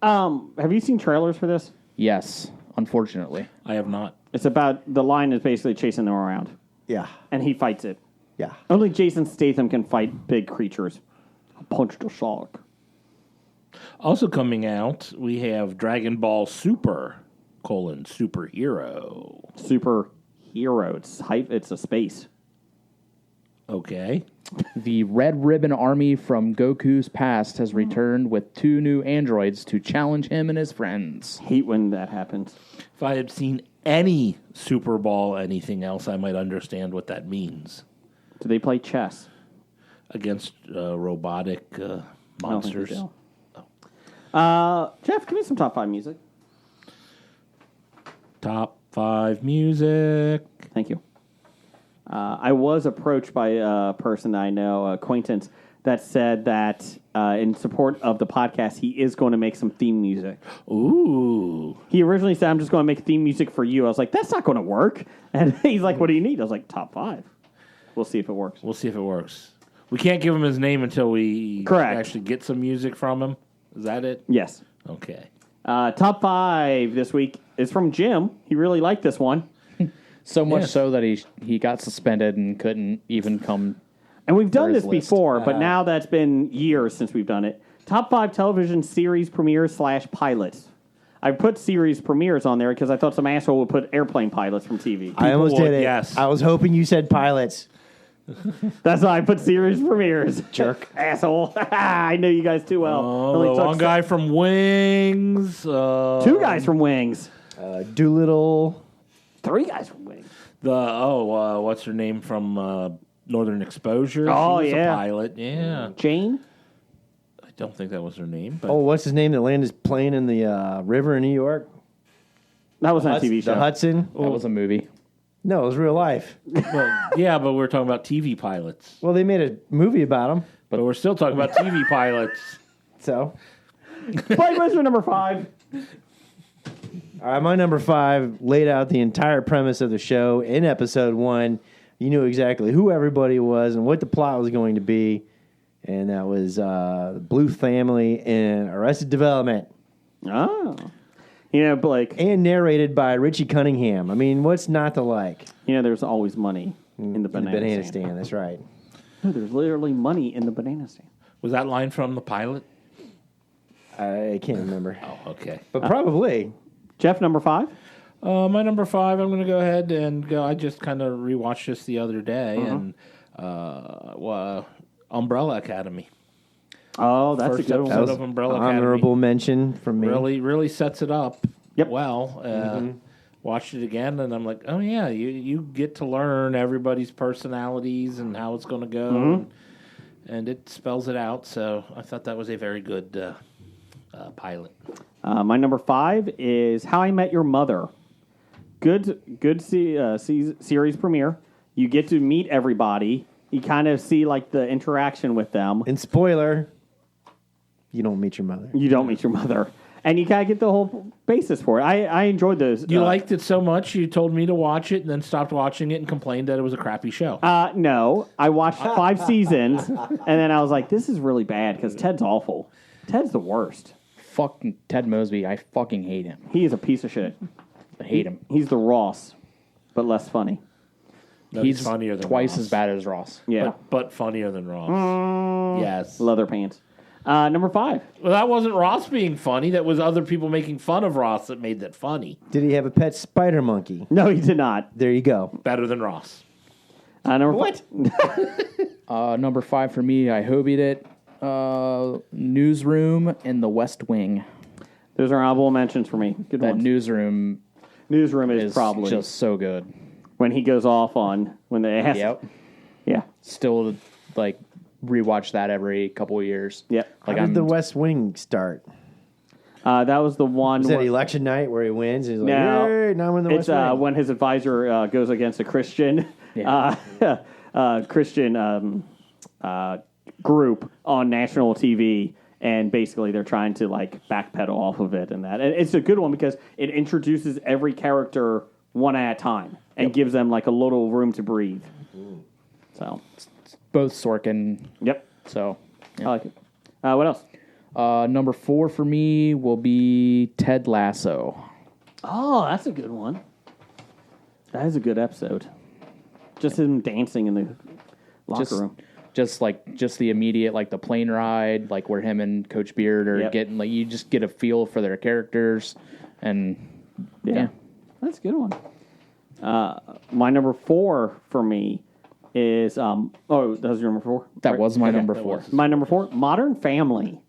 Have you seen trailers for this? Yes, unfortunately. I have not. It's about the lion is basically chasing them around, Yeah. and he fights it. Yeah. Only Jason Statham can fight big creatures. Punch the shark. Also coming out, we have Dragon Ball Super, Superhero. Superhero. It's a space. Okay. The Red Ribbon Army from Goku's past has returned with 2 new androids to challenge him and his friends. Hate when that happens. If I had seen any Super Ball, anything else, I might understand what that means. Do they play chess? Against robotic I don't monsters. think they do. Jeff, give me some top 5 music. Top 5 music. Thank you. I was approached by a person that I know, acquaintance, that said that in support of the podcast, he is going to make some theme music. Ooh. He originally said, I'm just going to make theme music for you. I was like, that's not going to work. And he's like, what do you need? I was like, top 5. We'll see if it works. We'll see if it works. We can't give him his name until we Correct. actually get some music from him. Is that it? Yes. Okay. Top 5 this week is from Jim. He really liked this one. So much Yes. so that he got suspended and couldn't even come. And we've done For his this list. before, but now that's been years since we've done it. Top 5 television series premieres / pilots. I put series premieres on there because I thought some asshole would put airplane pilots from TV. I almost would, did it. yes. I was hoping you said pilots. That's why I put series premieres. Jerk. Asshole. I know you guys too well. Only the took one guy from Wings. 2 guys from Wings. Doolittle. 3 guys from Wings. What's her name from Northern Exposure? Oh, She was yeah. a pilot. Yeah. Jane? I don't think that was her name. But Oh, what's his name that landed plane in the river in New York? That was not a TV show. The Hudson. That was a movie. No, it was real life. well, yeah, but we're talking about TV pilots. Well, they made a movie about him. But we're still talking about TV pilots. So, Flight Wizard number 5. all right, my number 5 laid out the entire premise of the show in episode 1. You knew exactly who everybody was and what the plot was going to be, and that was the Blue Family in Arrested Development, Oh. You know, Blake, and narrated by Richie Cunningham. I mean, what's not to like? you know there's always money in the In the banana, banana stand. stand. That's right. No, there's literally money in the banana stand. Was that line from the pilot? I can't remember, Oh, okay. but probably. Jeff, number 5? My number 5, I'm going to go ahead and go. I just kind of rewatched this the other day, and Umbrella Academy. Oh, that's First a good one. episode of Umbrella Academy. Honorable mention from me. Really sets it up Yep. well. Watched it again, and I'm like, oh, yeah, you get to learn everybody's personalities and how it's going to go, and it spells it out. So I thought that was a very good pilot. My number 5 is How I Met Your Mother. Good series premiere. You get to meet everybody. You kind of see like the interaction with them. And spoiler, you don't meet your mother. You don't meet your mother. And you kind of get the whole basis for it. I enjoyed those. You liked it so much, you told me to watch it, and then stopped watching it and complained that it was a crappy show. No, I watched 5 seasons, and then I was like, this is really bad because Ted's awful. Ted's the worst. Fucking Ted Mosby. I fucking hate him. He is a piece of shit. I hate him. He's the Ross, but less funny. No, He's funnier than twice Ross. as bad as Ross. Yeah. But funnier than Ross. Yes. Leather pants. Number 5. Well, that wasn't Ross being funny. That was other people making fun of Ross that made that funny. Did he have a pet spider monkey? No, he did not. There you go. Better than Ross. Number What? Number 5 for me, I hobied it. Newsroom and The West Wing. Those are honorable mentions for me. Good That ones. Newsroom Newsroom is is probably just so good. when he goes off on when they ask. Yep. Yeah. Still like rewatch that every couple of years. Yep. Oh, Like How I'm did the West Wing start? That was the one. Was that where- election night where he wins? And he's like, No. "Yay, now I'm in the It's West Wing." when his advisor goes against a Christian Christian group on national TV, and basically they're trying to like backpedal off of it and that. And it's a good one because it introduces every character one at a time and gives them like a little room to breathe. So, both Sorkin. yep, So I like it. What else? number 4 for me will be Ted Lasso. Oh, that's a good one. That is a good episode. Just him dancing in the locker room. Just the immediate, like the plane ride, like where him and Coach Beard are Yep. getting, like you just get a feel for their characters, and Yeah. That's a good one. My number 4 for me is that was your number 4? that was my Okay. number 4. My number 4, Modern Family.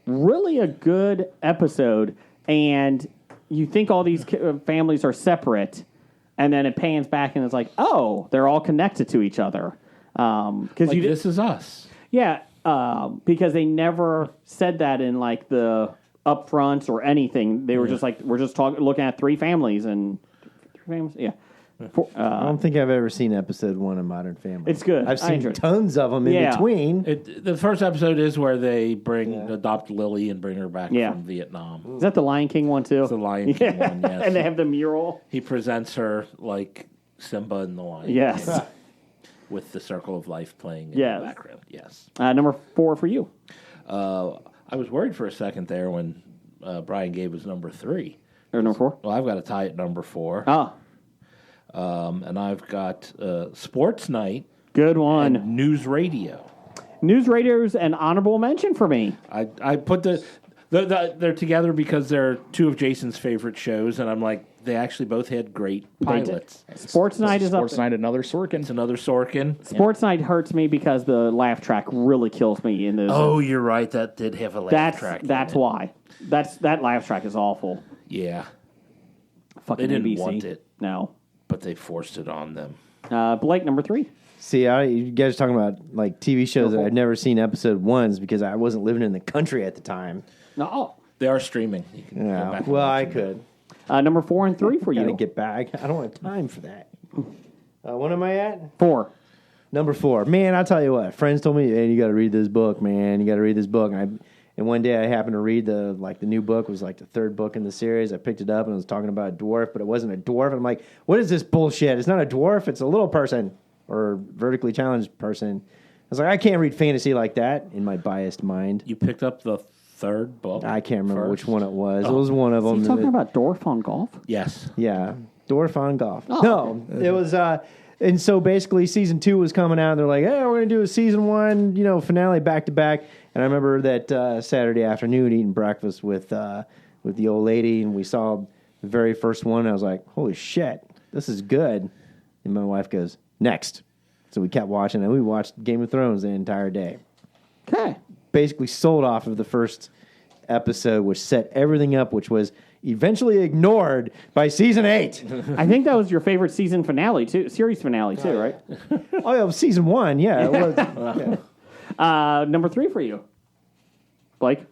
Really a good episode, and you think all these families are separate, and then it pans back and it's like, oh, they're all connected to each other. Because Like, This Is Us. yeah, because they never said that in like the upfronts or anything. They were just like, we're just looking at 3 families and 3 families. Yeah. I don't think I've ever seen episode 1 of Modern Family. It's good. I've I seen enjoyed it. tons of them in Yeah. between. The first episode is where they adopt Lily and bring her back Yeah. from Vietnam. Is that the Lion King one too? It's the Lion King one, yes. And they have the mural. He presents her like Simba in the Lion. Yes. with the Circle of Life playing in Yes. the background. Yes. Number 4 for you. I was worried for a second there when Brian gave us number 3. Or number 4? Well, I've got to tie at number 4. Oh, And I've got Sports Night good one. and News Radio. News Radio's an honorable mention for me. I put they're together because they're two of Jason's favorite shows, and I'm like, they actually both had great pilots. Sports Night is up Sports there. Night, another Sorkin. It's another Sorkin. Sports Night hurts me because the laugh track really kills me in those. Oh, you're right. That did have a laugh track. That's in it. why. That laugh track is awful. Yeah, Fucking they didn't NBC. want it, No. but they forced it on them. Blake, number 3. See, you guys are talking about like TV shows that I've never seen episode ones because I wasn't living in the country at the time. No. They are streaming. You can go back Yeah, and well, I watch them. could. Number 4 and 3 for Gotta you. get back. I don't have time for that. What am I at? 4. Number 4. Man, I'll tell you what. Friends told me, hey, you got to read this book, man. You got to read this book. And one day I happened to read the new book. It was like the 3rd book in the series. I picked it up and it was talking about a dwarf, but it wasn't a dwarf. And I'm like, what is this bullshit? It's not a dwarf. It's a little person or vertically challenged person. I was like, I can't read fantasy like that in my biased mind. You picked up the 3rd book. I can't remember which first? one it was. It was one of Are them. you talking about Dwarf on Golf? Yes. Yeah, Dwarf on Golf. No, it was. And so basically, season 2 was coming out. And they're like, "Hey, we're gonna do a season 1, finale back to back." And I remember that Saturday afternoon eating breakfast with the old lady, and we saw the very first one. I was like, "Holy shit, this is good!" And my wife goes, "Next." So we kept watching, and we watched Game of Thrones the entire day. Okay. Basically, sold off of the first episode, which set everything up, which was eventually ignored by season 8. I think that was your favorite season finale, too. Series finale, too, right? Oh, yeah, season 1, yeah. It was, yeah. Number 3 for you. Blake?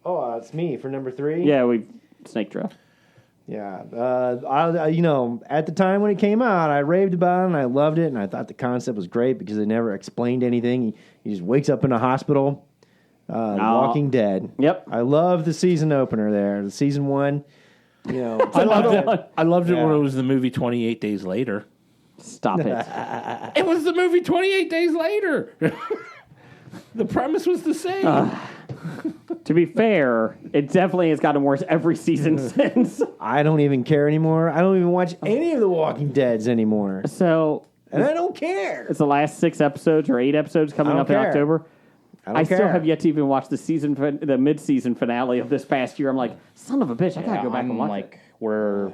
Oh, it's me for number 3? Yeah, we snake draft. Yeah. At the time when it came out, I raved about it, and I loved it, and I thought the concept was great because they never explained anything. He just wakes up in a hospital, Walking Dead. Yep. I love the season opener there. The season 1, I loved it. I loved it when it was the movie 28 Days Later. Stop it. It was the movie 28 Days Later. The premise was the same. To be fair, it definitely has gotten worse every season since. I don't even care anymore. I don't even watch any of the Walking Deads anymore. So, And I don't care. it's the last 6 episodes or 8 episodes coming I don't up in care. October. I still care. have yet to even watch the mid-season finale of this past year. I'm like, son of a bitch, I gotta go back and watch it. we're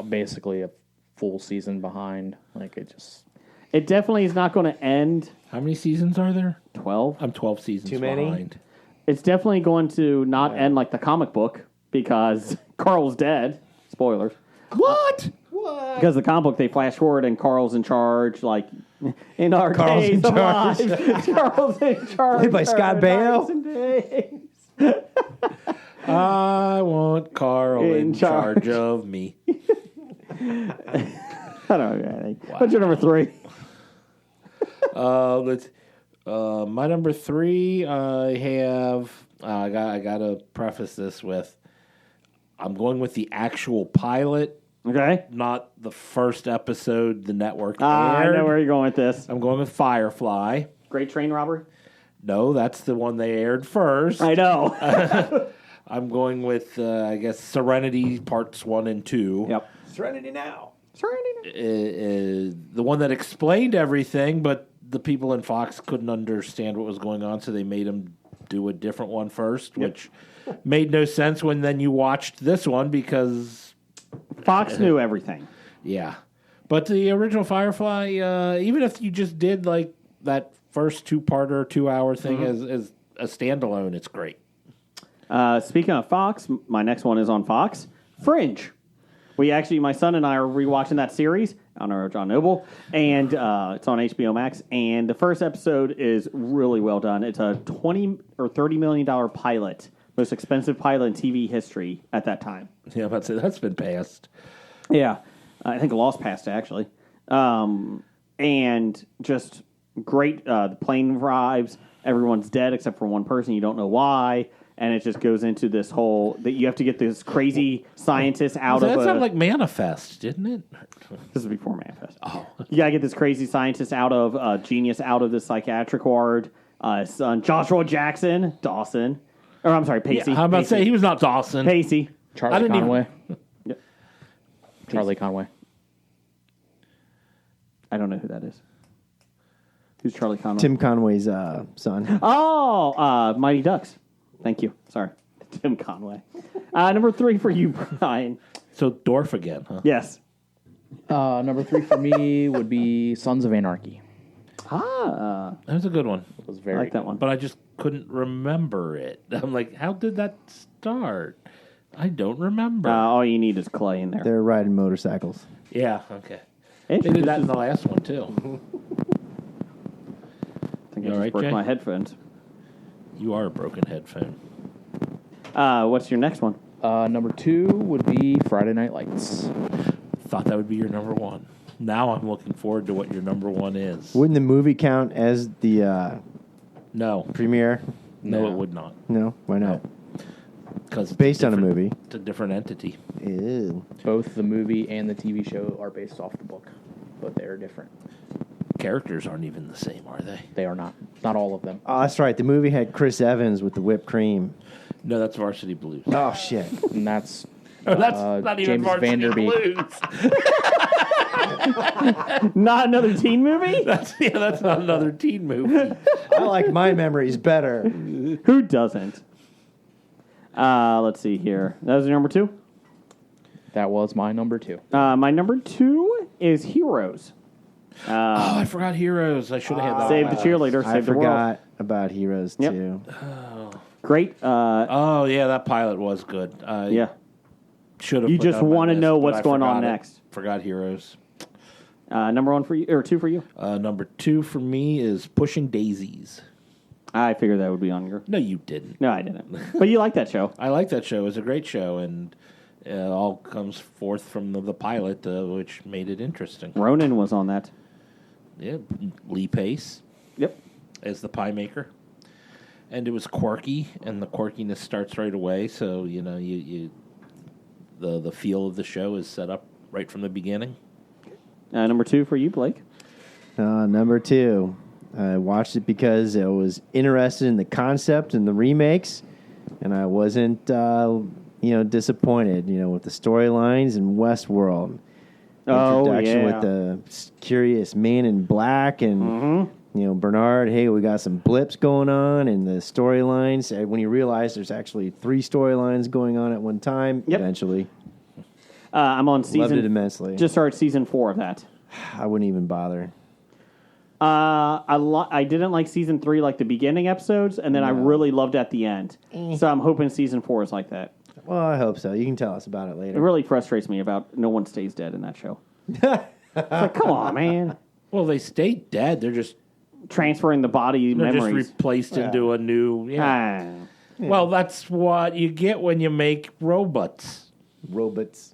basically a full season behind. Like it just. It definitely is not going to end How many seasons are there? 12. I'm 12 seasons Too many? behind. It's definitely going to not end like the comic book because Carl's dead. Spoilers. What? Because the comic book, they flash forward and Carl's in charge, like, in our Carl's days in of charge. lives. Carl's in charge. Played by Scott our Baio. nights and days. I want Carl in In charge. charge of me. I don't know anything. What's your number 3? My number 3, I have. I gotta preface this with, I'm going with the actual pilot, Okay. not the first episode the network I aired. know where you're going with this. I'm going with Firefly. Great Train Robbery? No, that's the one they aired first. I know. I'm going with, I guess, Serenity Parts 1 and 2. Yep. Serenity now. The one that explained everything, but the people in Fox couldn't understand what was going on, so they made them do a different one first, which made no sense when then you watched this one because, Fox knew everything. yeah. But the original Firefly, even if you just did like that first 2-parter, 2-hour thing as a standalone, it's great. Speaking of Fox, my next one is on Fox. Fringe. My son and I are rewatching that series on our John Noble, and it's on HBO Max. And the first episode is really well done. It's a $20 or $30 million pilot, most expensive pilot in TV history at that time. Yeah, I'm about to say that's been passed. Yeah, I think Lost passed actually, and just great. The plane arrives, everyone's dead except for one person. You don't know why, and it just goes into this whole that you have to get this crazy scientist out That of sounded like Manifest, didn't it? This is before Manifest. Oh, you gotta get this crazy scientist out of genius out of the psychiatric ward. His son Joshua Jackson Dawson, or I'm sorry, Pacey. I'm about to say Pacey. he was not Dawson. Pacey. I Charlie didn't even- Conway. Yep. Charlie Conway. I don't know who that is. Who's Charlie Conway? Tim Conway's son. Oh, Mighty Ducks. Thank you. Sorry, Tim Conway. Number 3 for you, Brian. So Dorf again, huh? Yes. Number 3 for me would be Sons of Anarchy. Ah, That was a good one. It was I very like that one. But I just couldn't remember it. I'm like, how did that start? I don't remember. All you need is Clay in there. They're riding motorcycles. Yeah, okay. Hey, They did that in I the last one, too. think You I all just right, broke Jay? my headphones. You are a broken headphone. What's your next one? Number 2 would be Friday Night Lights. Thought that would be your number 1. Now I'm looking forward to what your number 1 is. Wouldn't the movie count as the No. premiere? No, No. it would not. No, why not? Because Based on a movie. It's a different entity. Ew. Both the movie and the TV show are based off the book, but they are different. Characters aren't even the same, are they? They are not. Not all of them. Oh, that's right. The movie had Chris Evans with the whipped cream. No, that's Varsity Blues. Oh shit! And that's Oh, that's not even James Varsity Vanderbeek. Blues. Not another teen movie? That's not another teen movie. I like my memories better. Who doesn't? Let's see here. That was your number 2? That was my number 2. My number 2 is Heroes. Oh, I forgot Heroes. I should have had that. Save on the my cheerleader, I save the world. forgot about Heroes Yep. too. Great. Oh yeah, that pilot was good. Yeah. Should have. You just wanna know what's going on next. Forgot Heroes. Number 1 for you, or 2 for you? Number 2 for me is Pushing Daisies. I figured that would be on your. No, you didn't. No, I didn't. But you like that show. I like that show. It's a great show, and it all comes forth from the pilot, which made it interesting. Ronan was on that. Yeah, Lee Pace Yep. as the pie maker, and it was quirky, and the quirkiness starts right away. So the feel of the show is set up right from the beginning. Number 2 for you, Blake. Number 2, I watched it because I was interested in the concept and the remakes, and I wasn't, disappointed. With the storylines in Westworld. Introduction with the curious man in black and Bernard. Hey, we got some blips going on, and the storylines. When you realize there's actually 3 storylines going on at one time, Yep. eventually I'm on season. loved it immensely. Just started season 4 of that. I wouldn't even bother. I didn't like season 3, like the beginning episodes, and then I really loved at the end. So I'm hoping season 4 is like that. Well, I hope so. You can tell us about it It later. really frustrates me about no one stays dead in that show. It's like, come on, man. Well, they stay dead. They're just Transferring the body memories. just replaced into a new. Yeah. Ah. Well, that's what you get when you make robots. Robots.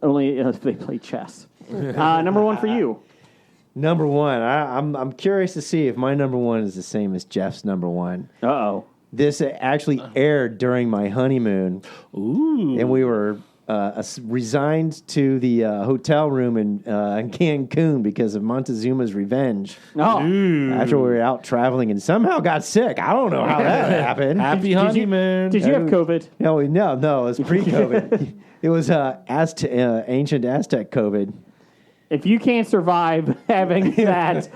Only if they play chess. Number 1 for you. Number 1. I'm curious to see if my number 1 is the same as Jeff's number 1. Uh-oh. This actually aired during my honeymoon, Ooh. and we were resigned to the hotel room in Cancun because of Montezuma's revenge. Oh. After we were out traveling and somehow got sick. I don't know how that happened. Happy honeymoon. Did you have COVID? No, it was pre-COVID. It was ancient Aztec COVID. If you can't survive having that,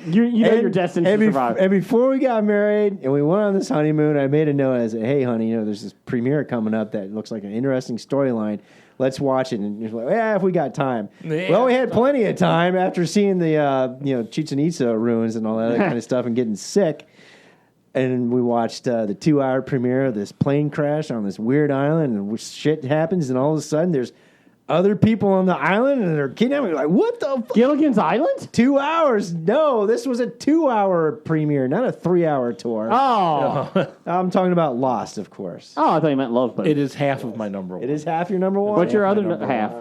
you're destined to survive. And before we got married and we went on this honeymoon, I made a note. I said, "Hey, honey, there's this premiere coming up that looks like an interesting storyline. Let's watch it." And you're like, "Yeah, if we got time." Yeah. Well, we had plenty of time after seeing the Chichen Itza ruins and all that kind of stuff and getting sick. And we watched the 2-hour premiere of this plane crash on this weird island, and shit happens, and all of a sudden there's other people on the island, and they're kidnapping. We're like, what the fuck? Gilligan's Island? 2 hours? No, this was a 2-hour premiere, not a 3-hour tour. Oh. I'm talking about Lost, of course. Oh, I thought you meant Love Boat. It is half of my number 1. It is half your number 1. What's your my other number half?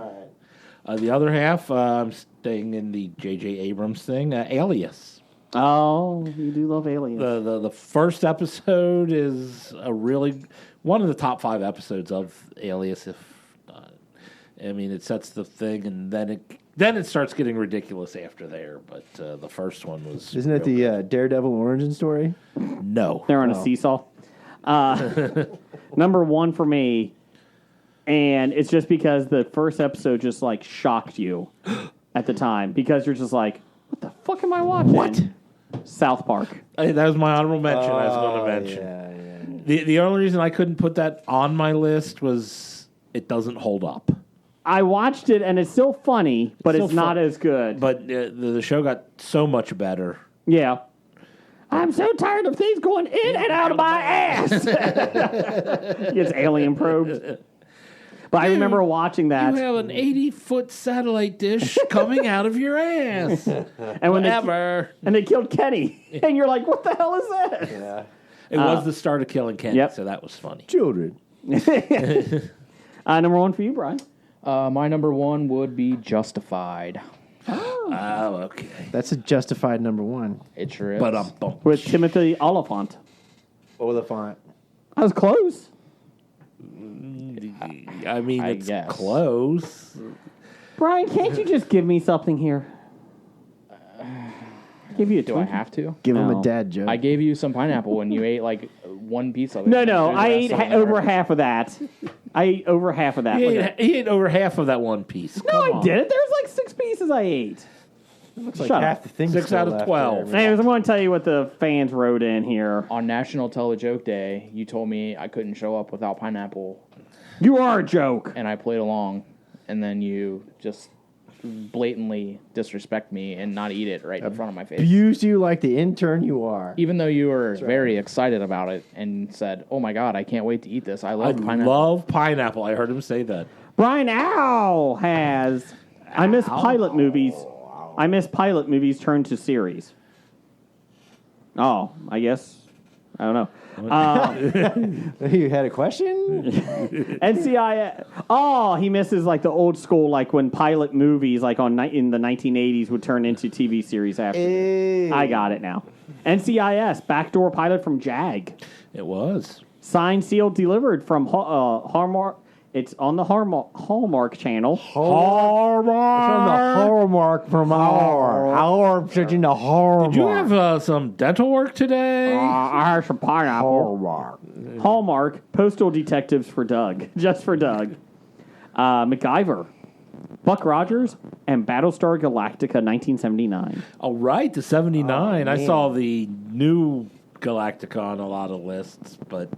The other half, I'm staying in the J.J. Abrams thing, Alias. Oh, you do love Aliens. The first episode is one of the top 5 episodes of Alias. If not, I mean, it sets the thing, and then it starts getting ridiculous after there. But the first one was. Isn't it the Daredevil origin story? No, They're on a seesaw. Number 1 for me, and it's just because the first episode just like shocked you at the time because you're just like, what the fuck am I watching? What? South Park. That was my honorable mention. I was going to mention. The only reason I couldn't put that on my list was it doesn't hold up. I watched it and it's still funny, but Still it's not fun. as good. But the show got so much better. Yeah. I'm so tired of things going in and out of my ass. Gets alien probed. But I remember watching that. You have an 80-foot satellite dish coming out of your ass. And when they killed Kenny. And you're like, what the hell is this? Yeah. It was the start of killing Kenny, Yep. so that was funny. Children. Number 1 for you, Brian. My number 1 would be Justified. Oh, okay. That's a justified number 1. It sure is. But With Timothy Oliphant. Oliphant. I was close. I mean, I it's guess. close. Brian, can't you just give me something here? Give you a Do I Twinkie. have to? Give him No. a dad joke. I gave you some pineapple when you ate like one piece of it. No, Threw the I rest ate of it in over there. half of that. I ate over half of that. He Look at- ate over half of that one piece. No, I didn't. There's like 6 pieces I ate. Looks like Shut half up. the things 6 still out of left 12. there. Anyways, I'm going to tell you what the fans wrote in here. On National Tell a Joke Day, you told me I couldn't show up without pineapple, You are a joke. and I played along, and then you just blatantly disrespect me and not eat it right in front of my face. Abused you like the intern you are. Even though you were very excited about it and said, "Oh my god, I can't wait to eat this! I I love pineapple." love pineapple. I heard him say that. Brian Owl has. I miss pilot movies. I miss pilot movies turned to series. Oh, I guess. I don't know. You had a question? NCIS. Oh, he misses like the old school, like when pilot movies, like in the 1980s, would turn into TV series after. Hey. I got it now. NCIS, backdoor pilot from JAG. It was. Signed, sealed, delivered from Hallmark. It's on the Hallmark channel. From the hallmark from our searching the hallmark. Did you have some dental work today? I have some pineapple. Hallmark, Postal Detectives for Doug. Just for Doug. MacGyver, Buck Rogers, and Battlestar Galactica 1979. All right, the 79. I man. saw the new Galactica on a lot of lists, but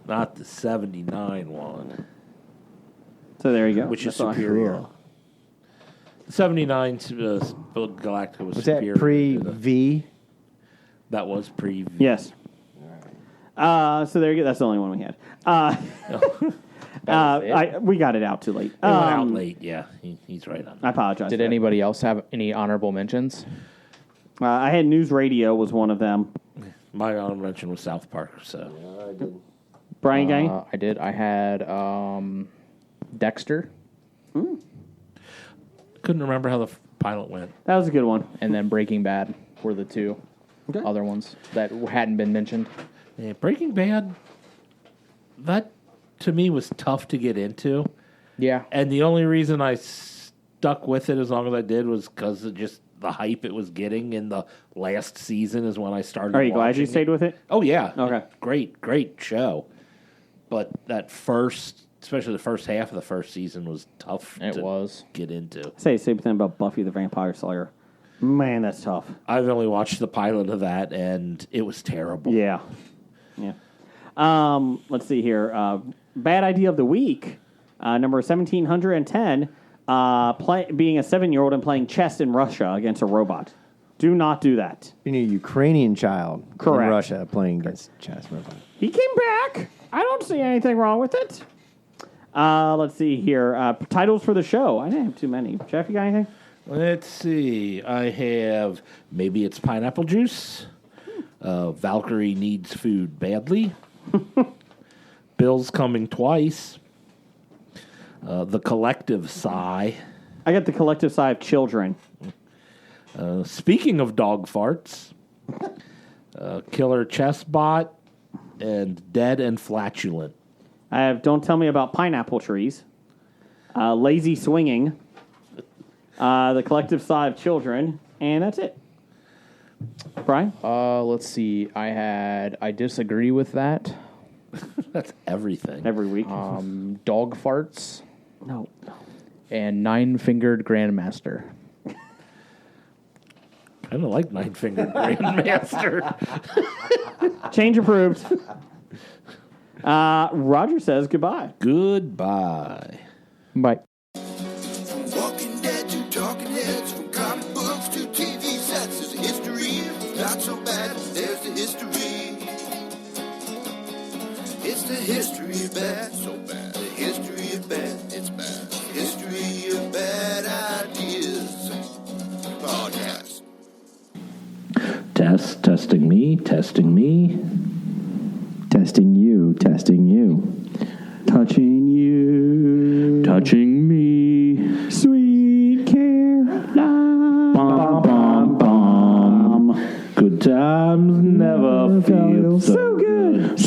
not the 79 one, So there you go. which is That's all. superior. The 79 Galactica was Was superior. that pre to the- V? That was pre. Yes. So there you go. That's the only one we had. We got it out too late. It went out late. Yeah, he's right on. I apologize. Did for that. anybody else have any honorable mentions? I had News Radio was one of them. My honorable mention was South Park. So Brian Gang. I did. I had Dexter, couldn't remember how the pilot went. That was a good one. and then Breaking Bad were the two other ones that hadn't been mentioned. Yeah, Breaking Bad. That to me was tough to get into. Yeah. And the only reason I stuck with it as long as I did was because of just the hype it was getting in the last season is when I started. Are you glad you watching stayed it. with it? Oh, yeah. Okay. Great show. But that especially the first half of the first season was tough It to was. get into. Say the same thing about Buffy the Vampire Slayer. Man, that's tough. I've only watched the pilot of that, and it was terrible. Yeah. Let's see here. Bad idea of the week. Number 1710. Being a 7-year-old and playing chess in Russia against a robot. Do not do that. Being a Ukrainian child Correct. in Russia playing against chess robot. He came back. I don't see anything wrong with it. Let's see here. Titles for the show. I didn't have too many. Jeff, you got anything? Let's see. I have Maybe It's Pineapple Juice. Valkyrie Needs Food Badly. Bill's Coming Twice. The Collective Sigh. I got the collective sigh of children. Speaking of dog farts, Killer Chessbot and Dead and Flatulent. I have Don't Tell Me About Pineapple Trees, Lazy Swinging, The Collective Sigh of Children, and that's it. Brian? Let's see. I disagree with that. That's everything. Every week. Dog farts No. and Nine-Fingered Grandmaster. I don't like Nine-Fingered Grandmaster. Change approved. Roger says goodbye. Goodbye. Bye. Walking Dead to Talking Heads, from comic books to TV sets. There's a history, not so bad. There's the history. It's the history of bad, so bad. The history of bad, it's bad. History of bad ideas. Podcast. Testing me. Testing you. Touching you. Touching me. Sweet Caroline. Bum, bum, bum. Good times never feel so good.